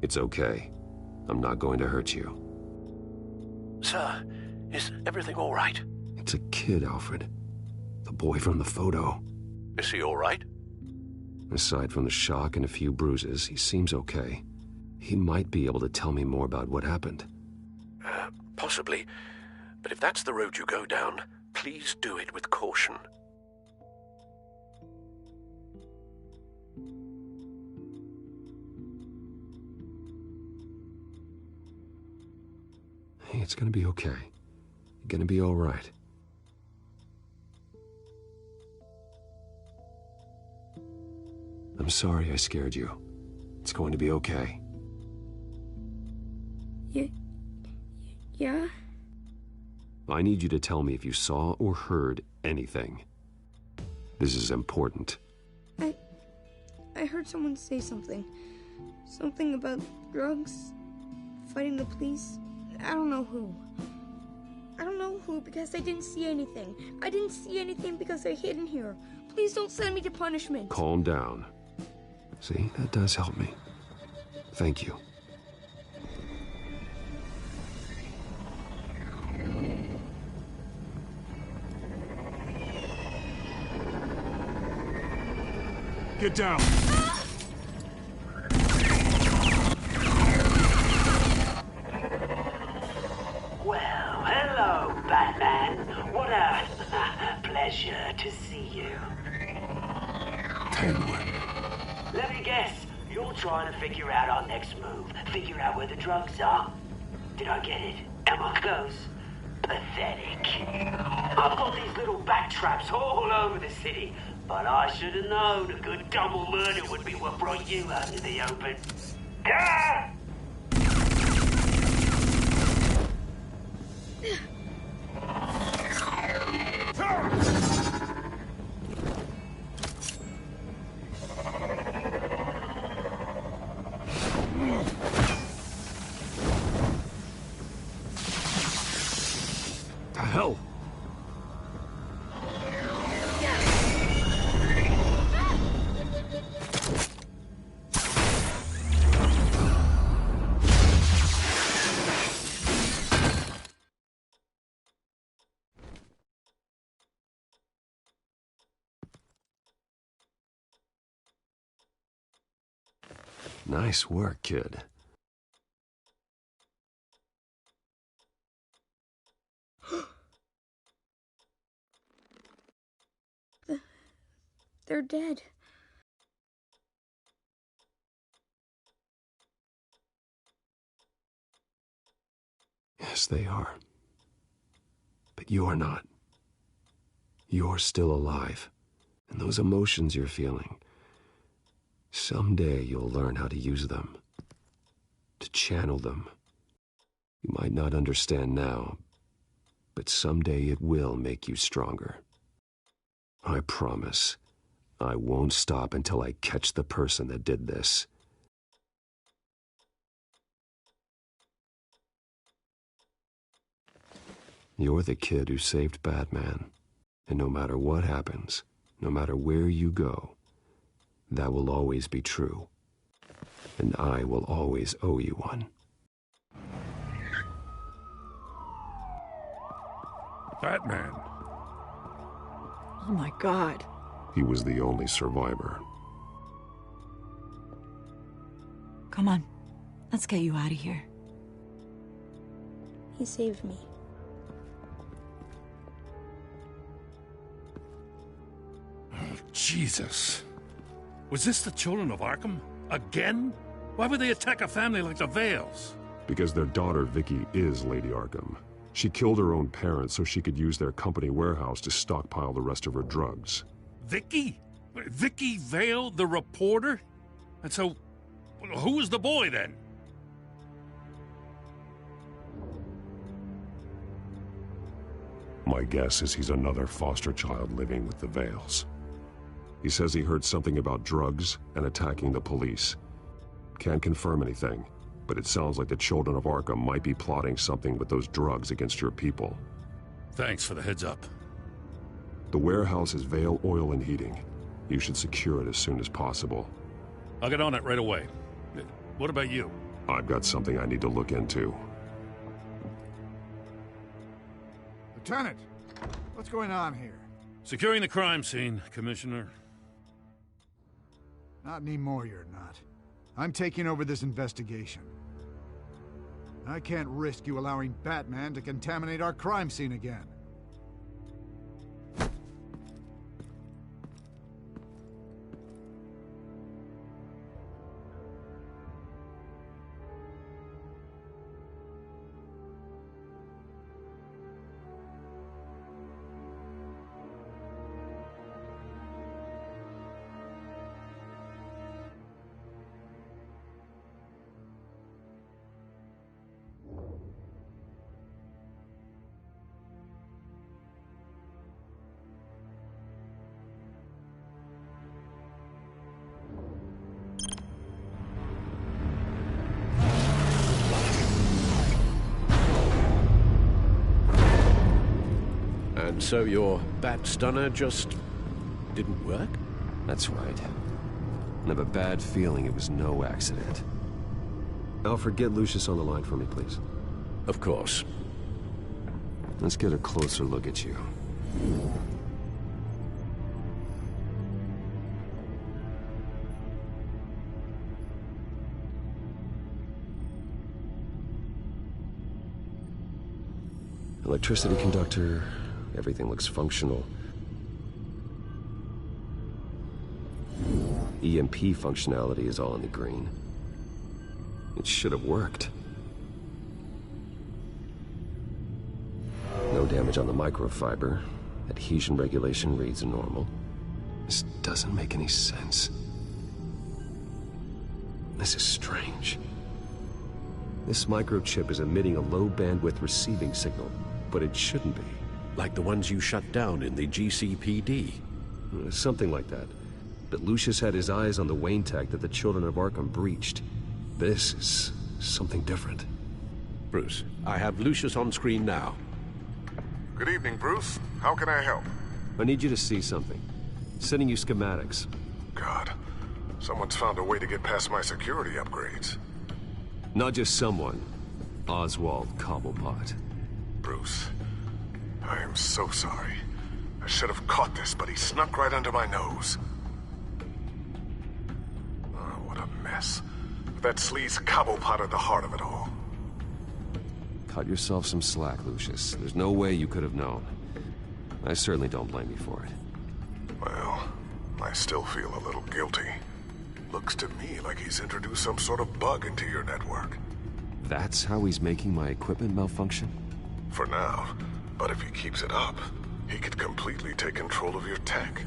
Speaker 3: It's okay. I'm not going to hurt you.
Speaker 19: Sir, is everything all right?
Speaker 1: It's a kid, Alfred. The boy from the photo.
Speaker 19: Is he all right?
Speaker 1: Aside from the shock and a few bruises, he seems okay. He might be able to tell me more about what happened.
Speaker 19: Possibly. But if that's the road you go down, please do it with caution.
Speaker 1: Hey, it's gonna be okay. You're gonna be all right. I'm sorry I scared you. It's going to be okay.
Speaker 21: Yeah?
Speaker 1: I need you to tell me if you saw or heard anything. This is important.
Speaker 21: I heard someone say something. Something about drugs, fighting the police. I don't know who. I don't know who because I didn't see anything. I didn't see anything because I hid in here. Please don't send me to punishment.
Speaker 1: Calm down. See, that does help me. Thank you.
Speaker 3: Get down!
Speaker 22: Well, hello, Batman. What a pleasure to see you.
Speaker 1: Penguin.
Speaker 22: Let me guess, you're trying to figure out our next move. Figure out where the drugs are. Did I get it? Am I close? Pathetic. I've got these little bat traps all over the city, but I should have known a good double murder would be what brought you out into the open. Ah!
Speaker 1: The hell? Nice work, kid.
Speaker 21: They're dead.
Speaker 1: Yes, they are. But you're not. You're still alive. And those emotions you're feeling, someday you'll learn how to use them. To channel them. You might not understand now, but someday it will make you stronger. I promise. I won't stop until I catch the person that did this. You're the kid who saved Batman. And no matter what happens, no matter where you go, that will always be true. And I will always owe you one.
Speaker 15: Batman.
Speaker 2: Oh my God.
Speaker 1: He was the only survivor.
Speaker 2: Come on. Let's get you out of here.
Speaker 21: He saved me.
Speaker 15: Oh, Jesus. Was this the children of Arkham? Again? Why would they attack a family like the Vales?
Speaker 1: Because their daughter, Vicky, is Lady Arkham. She killed her own parents so she could use their company warehouse to stockpile the rest of her drugs.
Speaker 15: Vicky? Vicky Vale, the reporter? And so, who was the boy then?
Speaker 1: My guess is he's another foster child living with the Vales. He says he heard something about drugs and attacking the police. Can't confirm anything, but it sounds like the children of Arkham might be plotting something with those drugs against your people.
Speaker 15: Thanks for the heads up.
Speaker 1: The warehouse is Vale Oil and Heating. You should secure it as soon as possible.
Speaker 15: I'll get on it right away. What about you?
Speaker 1: I've got something I need to look into.
Speaker 18: Lieutenant, what's going on here?
Speaker 4: Securing the crime scene, Commissioner.
Speaker 18: Not anymore, you're not. I'm taking over this investigation. I can't risk you allowing Batman to contaminate our crime scene again.
Speaker 19: And so your bat stunner just didn't work?
Speaker 6: That's right. I have a bad feeling it was no accident. Alfred, get Lucius on the line for me, please.
Speaker 19: Of course.
Speaker 6: Let's get a closer look at you. Electricity conductor, everything looks functional. EMP functionality is all in the green. It should have worked. No damage on the microfiber. Adhesion regulation reads normal. This doesn't make any sense. This is strange. This microchip is emitting a low-bandwidth receiving signal, but it shouldn't be.
Speaker 19: Like the ones you shut down in the GCPD.
Speaker 6: Something like that. But Lucius had his eyes on the Wayne tech that the Children of Arkham breached. This is something different.
Speaker 19: Bruce, I have Lucius on screen now.
Speaker 15: Good evening, Bruce. How can I help?
Speaker 6: I need you to see something. Sending you schematics.
Speaker 15: God, someone's found a way to get past my security upgrades.
Speaker 6: Not just someone. Oswald Cobblepot.
Speaker 15: Bruce, I am so sorry. I should have caught this, but he snuck right under my nose. Oh, what a mess. That sleaze Cobblepot at the heart of it all.
Speaker 6: Cut yourself some slack, Lucius. There's no way you could have known. I certainly don't blame you for it.
Speaker 15: Well, I still feel a little guilty. Looks to me like he's introduced some sort of bug into your network.
Speaker 6: That's how he's making my equipment malfunction?
Speaker 15: For now. But if he keeps it up, he could completely take control of your tech.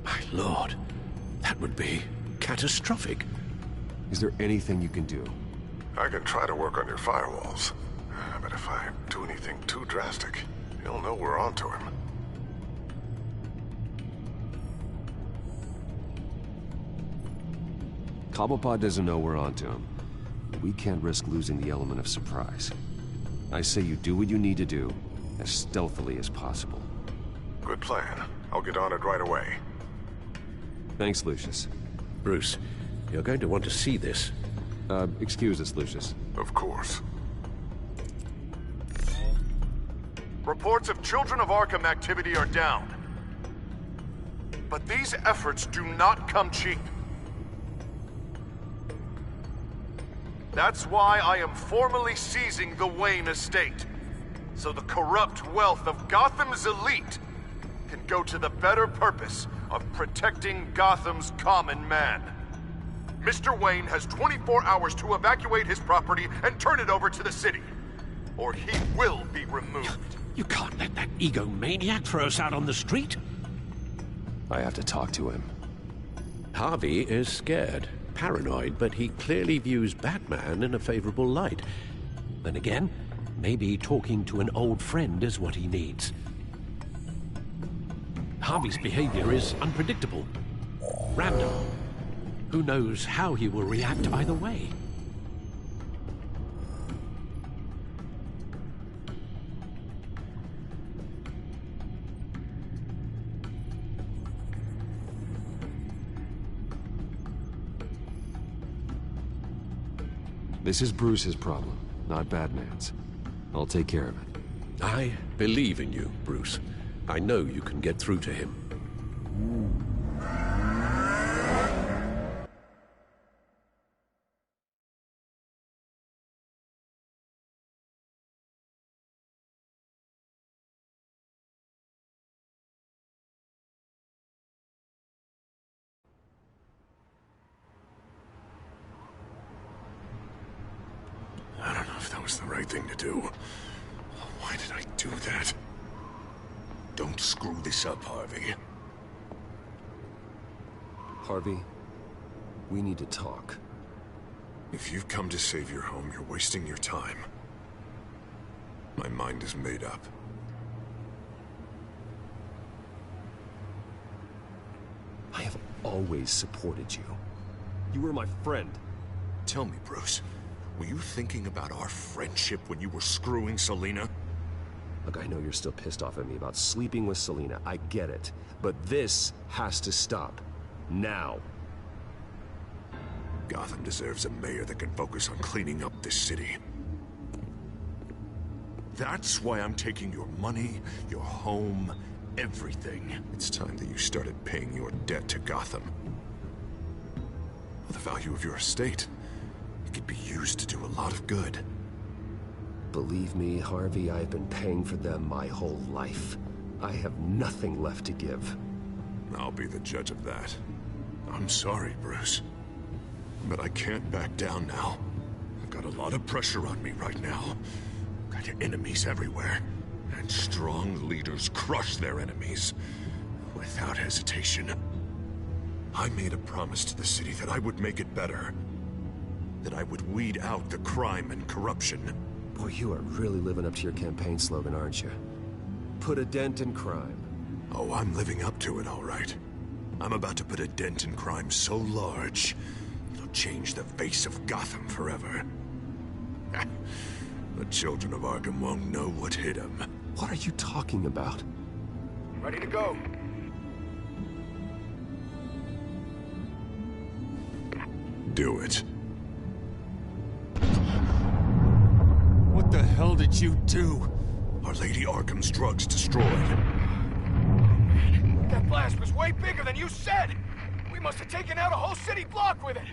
Speaker 19: My lord, that would be catastrophic.
Speaker 6: Is there anything you can do?
Speaker 15: I can try to work on your firewalls. But if I do anything too drastic, he'll know we're onto him.
Speaker 6: Cobblepot doesn't know we're onto him. We can't risk losing the element of surprise. I say you do what you need to do, as stealthily as possible.
Speaker 15: Good plan. I'll get on it right away.
Speaker 6: Thanks, Lucius.
Speaker 19: Bruce, you're going to want to see this.
Speaker 6: Excuse us, Lucius.
Speaker 15: Of course. Reports of Children of Arkham activity are down. But these efforts do not come cheap. That's why I am formally seizing the Wayne estate, so the corrupt wealth of Gotham's elite can go to the better purpose of protecting Gotham's common man. Mr. Wayne has 24 hours to evacuate his property and turn it over to the city, or he will be removed.
Speaker 19: You can't let that egomaniac throw us out on the street.
Speaker 6: I have to talk to him.
Speaker 19: Harvey is scared. Paranoid, but he clearly views Batman in a favorable light. Then again, maybe talking to an old friend is what he needs. Harvey's behavior is unpredictable, random. Who knows how he will react either way?
Speaker 6: This is Bruce's problem, not Batman's. I'll take care of it.
Speaker 19: I believe in you, Bruce. I know you can get through to him.
Speaker 1: I don't know if that was the right thing to do. Why did I do that? Don't screw this up, Harvey.
Speaker 6: Harvey, we need to talk.
Speaker 1: If you've come to save your home, you're wasting your time. My mind is made up.
Speaker 6: I have always supported you. You were my friend.
Speaker 1: Tell me, Bruce, were you thinking about our friendship when you were screwing Selina?
Speaker 6: Look, I know you're still pissed off at me about sleeping with Selina. I get it. But this has to stop. Now.
Speaker 1: Gotham deserves a mayor that can focus on cleaning up this city. That's why I'm taking your money, your home, everything. It's time that you started paying your debt to Gotham. For the value of your estate, it could be used to do a lot of good.
Speaker 6: Believe me, Harvey, I've been paying for them my whole life. I have nothing left to give.
Speaker 1: I'll be the judge of that. I'm sorry, Bruce. But I can't back down now. I've got a lot of pressure on me right now. Got enemies everywhere. And strong leaders crush their enemies. Without hesitation. I made a promise to the city that I would make it better. That I would weed out the crime and corruption.
Speaker 6: Boy, you are really living up to your campaign slogan, aren't you? Put a dent in crime.
Speaker 1: Oh, I'm living up to it, all right. I'm about to put a dent in crime so large, it'll change the face of Gotham forever. The children of Arkham won't know what hit them.
Speaker 6: What are you talking about?
Speaker 11: Ready to go.
Speaker 1: Do it.
Speaker 3: What the hell did you do?
Speaker 1: Our Lady Arkham's drugs destroyed.
Speaker 11: That blast was way bigger than you said! We must have taken out a whole city block with it!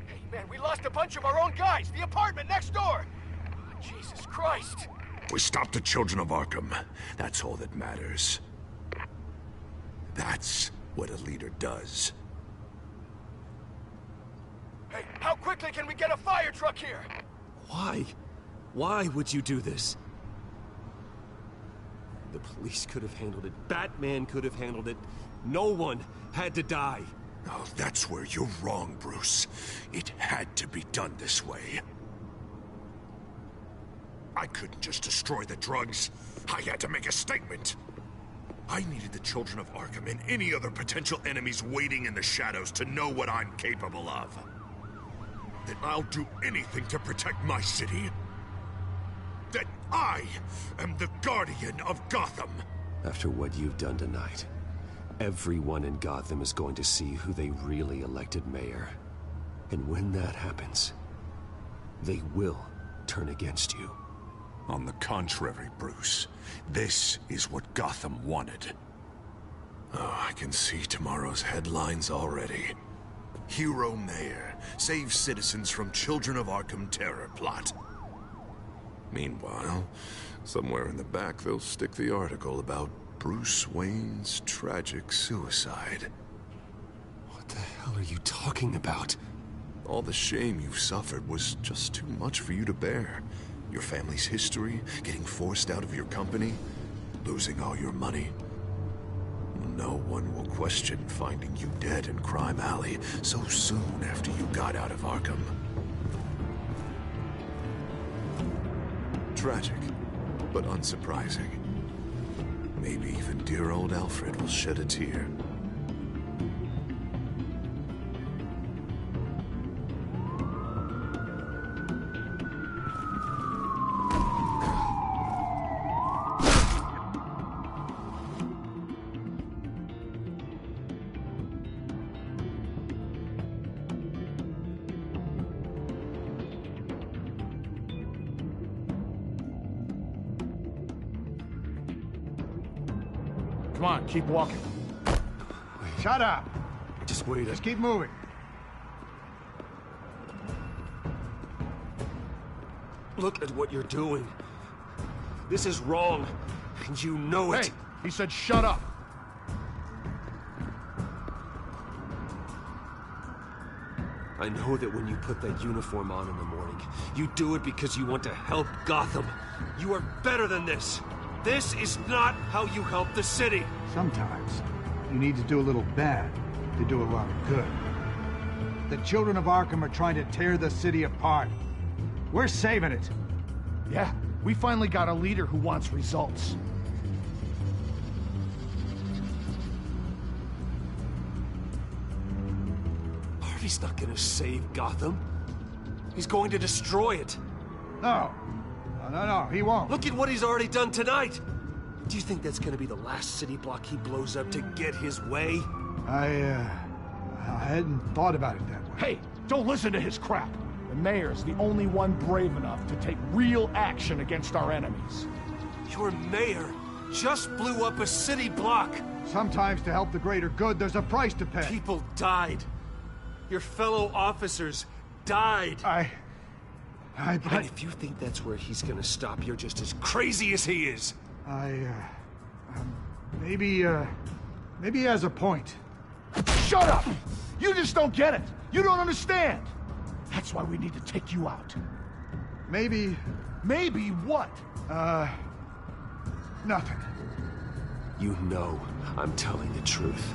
Speaker 11: Hey, man, we lost a bunch of our own guys! The apartment next door! Oh, Jesus Christ!
Speaker 1: We stopped the children of Arkham. That's all that matters. That's what a leader does.
Speaker 11: Hey, how quickly can we get a fire truck here?
Speaker 6: Why? Why would you do this? The police could have handled it. Batman could have handled it. No one had to die.
Speaker 1: Oh, that's where you're wrong, Bruce. It had to be done this way. I couldn't just destroy the drugs. I had to make a statement. I needed the children of Arkham and any other potential enemies waiting in the shadows to know what I'm capable of. That I'll do anything to protect my city. That I am the guardian of Gotham.
Speaker 6: After what you've done tonight, everyone in Gotham is going to see who they really elected mayor. And when that happens, they will turn against you.
Speaker 1: On the contrary, Bruce, this is what Gotham wanted. Oh, I can see tomorrow's headlines already. Hero Mayor saves citizens from Children of Arkham terror plot. Meanwhile, somewhere in the back they'll stick the article about Bruce Wayne's tragic suicide.
Speaker 6: What the hell are you talking about?
Speaker 1: All the shame you've suffered was just too much for you to bear. Your family's history, getting forced out of your company, losing all your money. No one will question finding you dead in Crime Alley so soon after you got out of Arkham. Tragic, but unsurprising. Maybe even dear old Alfred will shed a tear.
Speaker 13: Come on, keep walking.
Speaker 18: Shut up!
Speaker 3: Just wait.
Speaker 18: Just keep moving.
Speaker 3: Look at what you're doing. This is wrong, and you know it.
Speaker 13: Hey, he said shut up.
Speaker 3: I know that when you put that uniform on in the morning, you do it because you want to help Gotham. You are better than this. This is not how you help the city.
Speaker 18: Sometimes, you need to do a little bad to do a lot of good. The children of Arkham are trying to tear the city apart. We're saving it.
Speaker 13: Yeah, we finally got a leader who wants results.
Speaker 3: Harvey's not gonna save Gotham. He's going to destroy it.
Speaker 18: No. No, he won't.
Speaker 3: Look at what he's already done tonight. Do you think that's gonna be the last city block he blows up to get his way?
Speaker 18: I hadn't thought about it that way.
Speaker 13: Hey, don't listen to his crap. The mayor's the only one brave enough to take real action against our enemies.
Speaker 3: Your mayor just blew up a city block.
Speaker 18: Sometimes to help the greater good, there's a price to pay.
Speaker 3: People died. Your fellow officers died. And if you think that's where he's gonna stop, you're just as crazy as he is.
Speaker 18: Maybe he has a point.
Speaker 13: Shut up! You just don't get it. You don't understand. That's why we need to take you out.
Speaker 18: Maybe...
Speaker 13: Maybe what?
Speaker 18: Nothing.
Speaker 6: You know I'm telling the truth.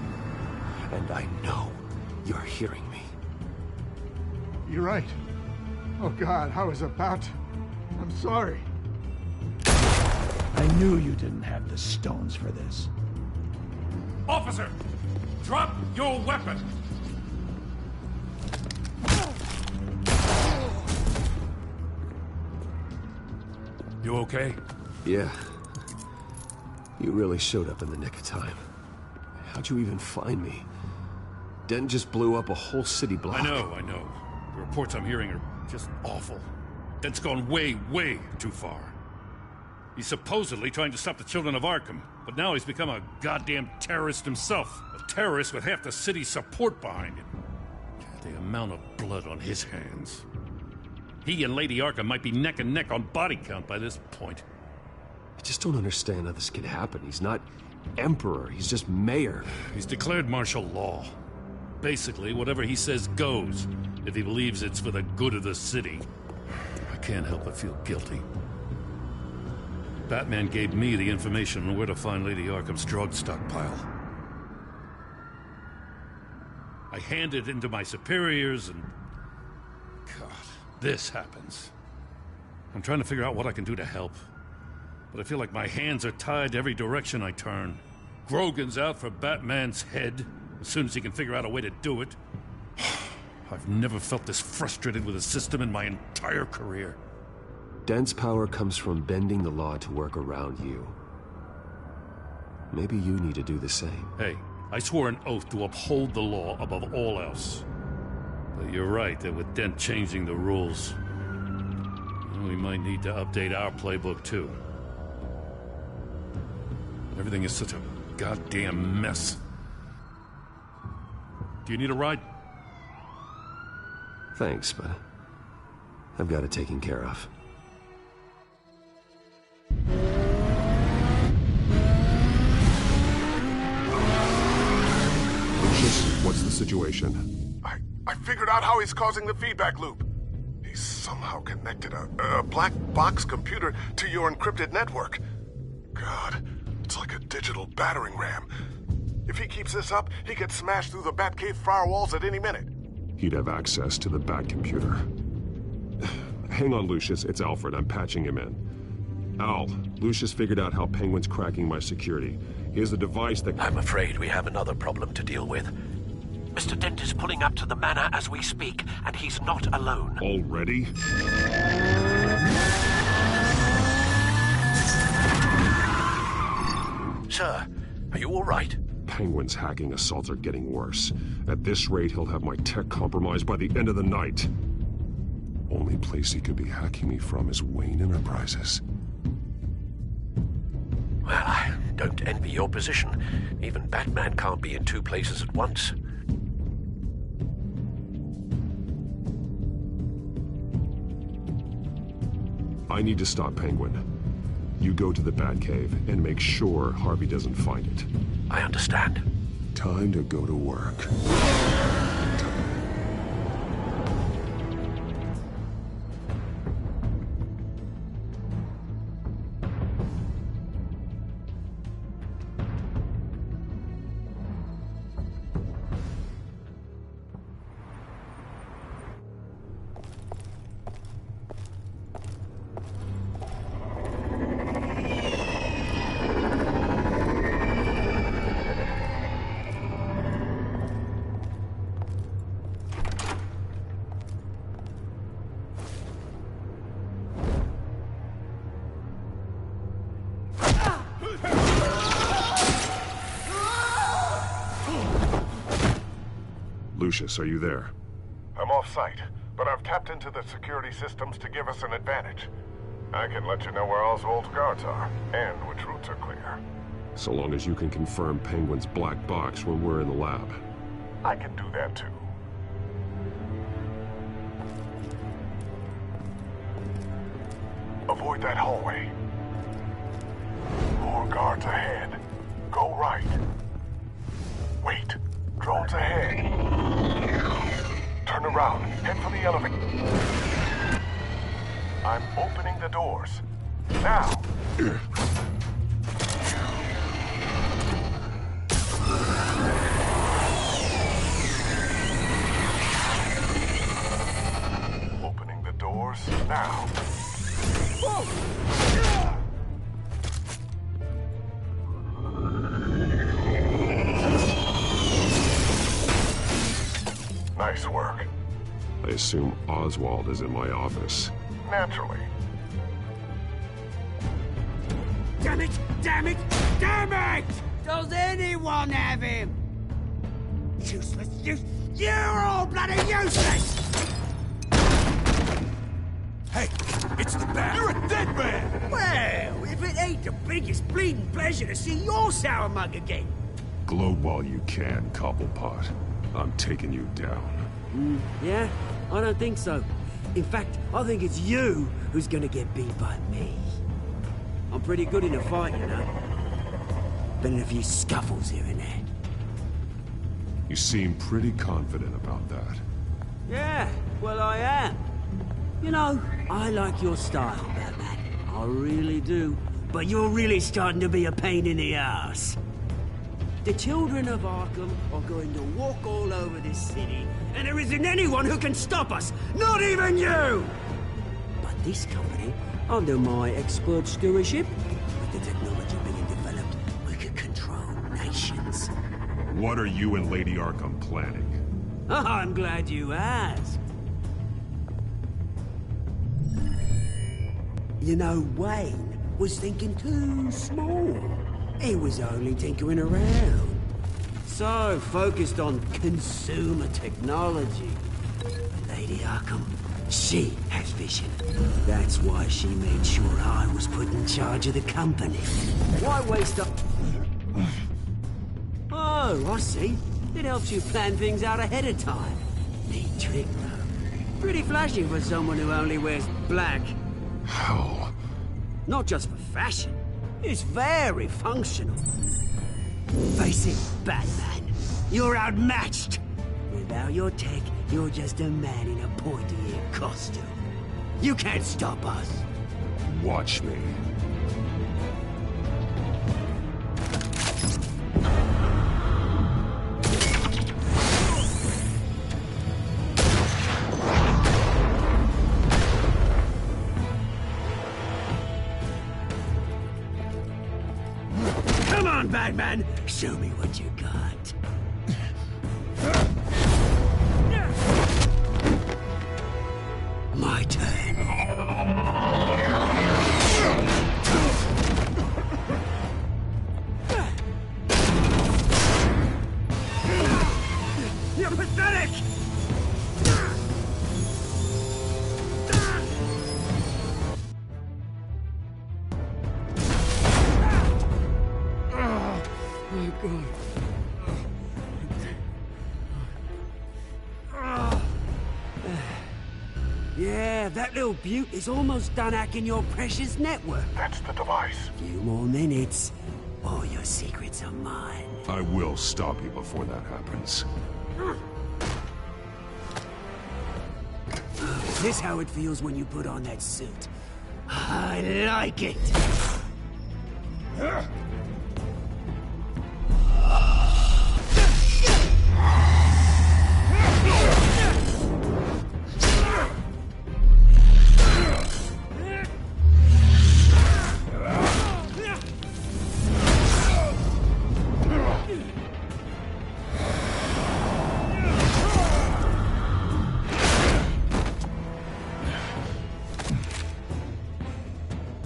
Speaker 6: And I know you're hearing me.
Speaker 18: You're right. Oh God, I was about to... I'm sorry.
Speaker 13: I knew you didn't have the stones for this.
Speaker 4: Officer! Drop your weapon! You okay?
Speaker 6: Yeah. You really showed up in the nick of time. How'd you even find me? Dent just blew up a whole city block.
Speaker 4: I know. The reports I'm hearing are just awful. Dent's gone way, way too far. He's supposedly trying to stop the children of Arkham, but now he's become a goddamn terrorist himself. A terrorist with half the city's support behind him. The amount of blood on his hands. He and Lady Arkham might be neck and neck on body count by this point.
Speaker 6: I just don't understand how this could happen. He's not Emperor, he's just Mayor.
Speaker 4: He's declared martial law. Basically, whatever he says goes, if he believes it's for the good of the city. I can't help but feel guilty. Batman gave me the information on where to find Lady Arkham's drug stockpile. I handed it into my superiors and... God, this happens. I'm trying to figure out what I can do to help. But I feel like my hands are tied every direction I turn. Grogan's out for Batman's head, as soon as he can figure out a way to do it. I've never felt this frustrated with a system in my entire career.
Speaker 6: Dent's power comes from bending the law to work around you. Maybe you need to do the same.
Speaker 4: Hey, I swore an oath to uphold the law above all else. But you're right that with Dent changing the rules, we might need to update our playbook too. Everything is such a goddamn mess. Do you need a ride?
Speaker 6: Thanks, but I've got it taken care of.
Speaker 1: What's the situation?
Speaker 15: I figured out how he's causing the feedback loop. He's somehow connected a black box computer to your encrypted network. God, it's like a digital battering ram. If he keeps this up, he could smash through the Batcave firewalls at any minute.
Speaker 1: He'd have access to the Bat computer. Hang on, Lucius. It's Alfred. I'm patching him in. Al, Lucius figured out how Penguin's cracking my security. He has a device that...
Speaker 19: I'm afraid we have another problem to deal with. Mr. Dent is pulling up to the manor as we speak, and he's not alone.
Speaker 1: Already?
Speaker 19: Sir, are you all right?
Speaker 1: Penguin's hacking assaults are getting worse. At this rate, he'll have my tech compromised by the end of the night. Only place he could be hacking me from is Wayne Enterprises.
Speaker 19: Well, don't envy your position. Even Batman can't be in two places at once.
Speaker 1: I need to stop Penguin. You go to the Batcave and make sure Harvey doesn't find it.
Speaker 19: I understand.
Speaker 1: Time to go to work. Lucius, are you there?
Speaker 14: I'm off-site, but I've tapped into the security systems to give us an advantage. I can let you know where Oswald's guards are, and which routes are clear.
Speaker 1: So long as you can confirm Penguin's black box when we're in the lab.
Speaker 14: I can do that too. Avoid that hallway. More guards ahead. Go right. Wait. Drones ahead. Turn around. Head for the elevator. I'm opening the doors. Now! Opening the doors now. Nice work.
Speaker 1: I assume Oswald is in my office.
Speaker 14: Naturally.
Speaker 16: Damn it! Damn it! Damn it! Does anyone have him? Useless, you're all bloody useless!
Speaker 3: Hey, it's the Bat. You're a dead man!
Speaker 16: Well, if it ain't the biggest bleeding pleasure to see your sour mug again.
Speaker 1: Gloat while you can, Cobblepot. I'm taking you down.
Speaker 16: Yeah? I don't think so. In fact, I think it's you who's gonna get beat by me. I'm pretty good in a fight, you know. Been in a few scuffles here and there.
Speaker 1: You seem pretty confident about that.
Speaker 16: Yeah, well I am. You know, I like your style, Batman. I really do. But you're really starting to be a pain in the ass. The children of Arkham are going to walk all over this city, and there isn't anyone who can stop us, not even you! But this company, under my expert stewardship, with the technology being developed, we could control nations.
Speaker 1: What are you and Lady Arkham planning?
Speaker 16: I'm glad you asked. You know, Wayne was thinking too small. He was only tinkering around. So focused on consumer technology. But Lady Arkham, she has vision. That's why she made sure I was put in charge of the company. Why waste up? Oh, I see. It helps you plan things out ahead of time. Neat trick, though. Pretty flashy for someone who only wears black.
Speaker 1: Hell.
Speaker 16: Not just for fashion. It's very functional. Face it, Batman. You're outmatched. Without your tech, you're just a man in a pointy-eared costume. You can't stop us.
Speaker 1: Watch me.
Speaker 16: Come on, Batman! Show me what you got. My turn. You're pathetic! my God. Yeah, that little beaut is almost done hacking your precious network.
Speaker 14: That's the device.
Speaker 16: Few more minutes. All your secrets are mine.
Speaker 1: I will stop you before that happens.
Speaker 16: Is this how it feels when you put on that suit? I like it.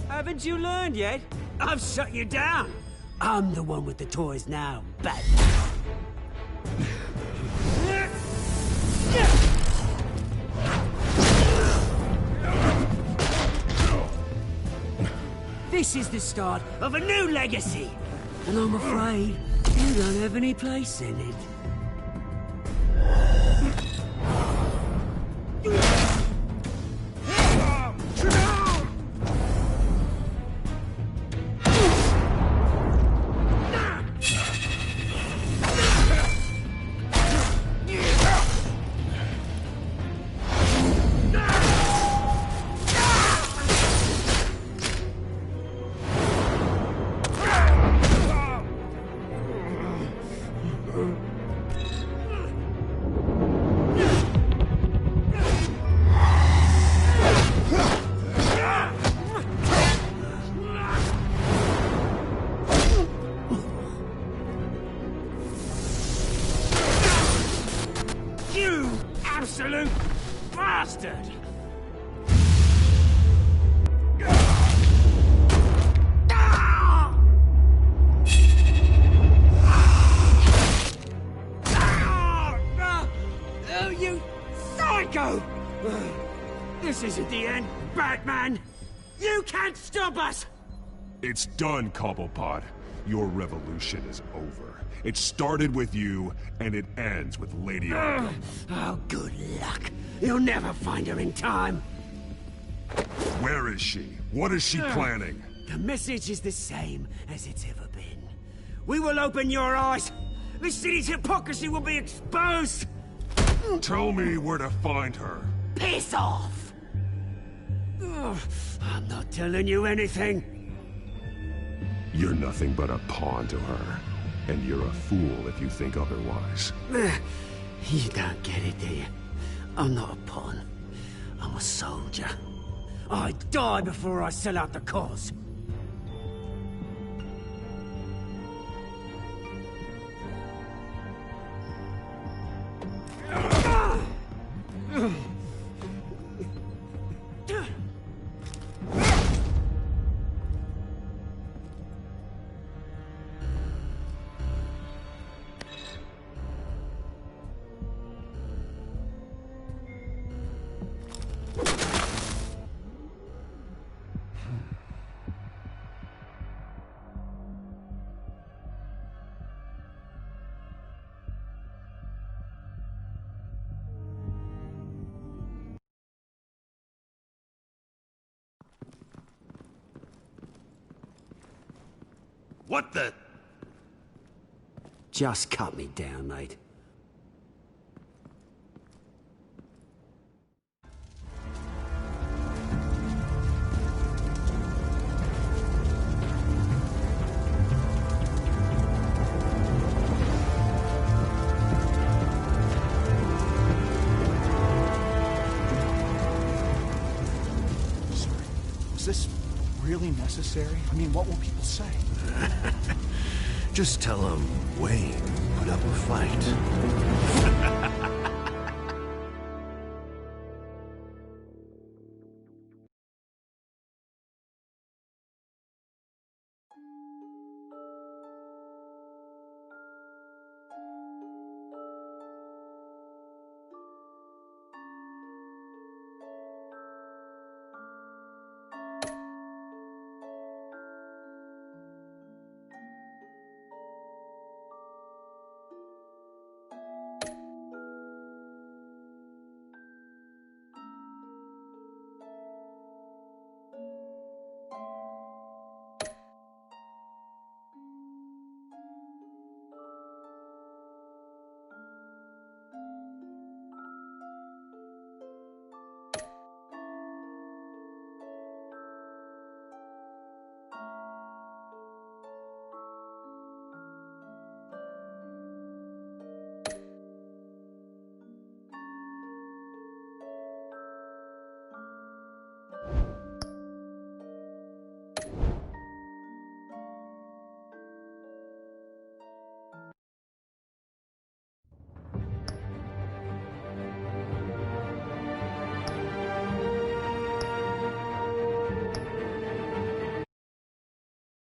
Speaker 16: Haven't you learned yet? I've shut you down. I'm the one with the toys now, Batman. This is the start of a new legacy. And I'm afraid you don't have any place in it. You absolute bastard! Oh, you psycho! This isn't the end, Batman! You can't stop us!
Speaker 1: It's done, Cobblepot. Your revolution is over. It started with you, and it ends with Lady Arkham.
Speaker 16: Oh, good luck. You'll never find her in time.
Speaker 1: Where is she? What is she planning?
Speaker 16: The message is the same as it's ever been. We will open your eyes. The city's hypocrisy will be exposed.
Speaker 1: Tell me where to find her.
Speaker 16: Piss off! I'm not telling you anything.
Speaker 1: You're nothing but a pawn to her. And you're a fool if you think otherwise.
Speaker 16: You don't get it, do you? I'm not a pawn. I'm a soldier. I die before I sell out the cause.
Speaker 4: What the?
Speaker 16: Just cut me down, mate.
Speaker 13: Was this really necessary? I mean, what will people say?
Speaker 19: Just tell them Wayne put up a fight.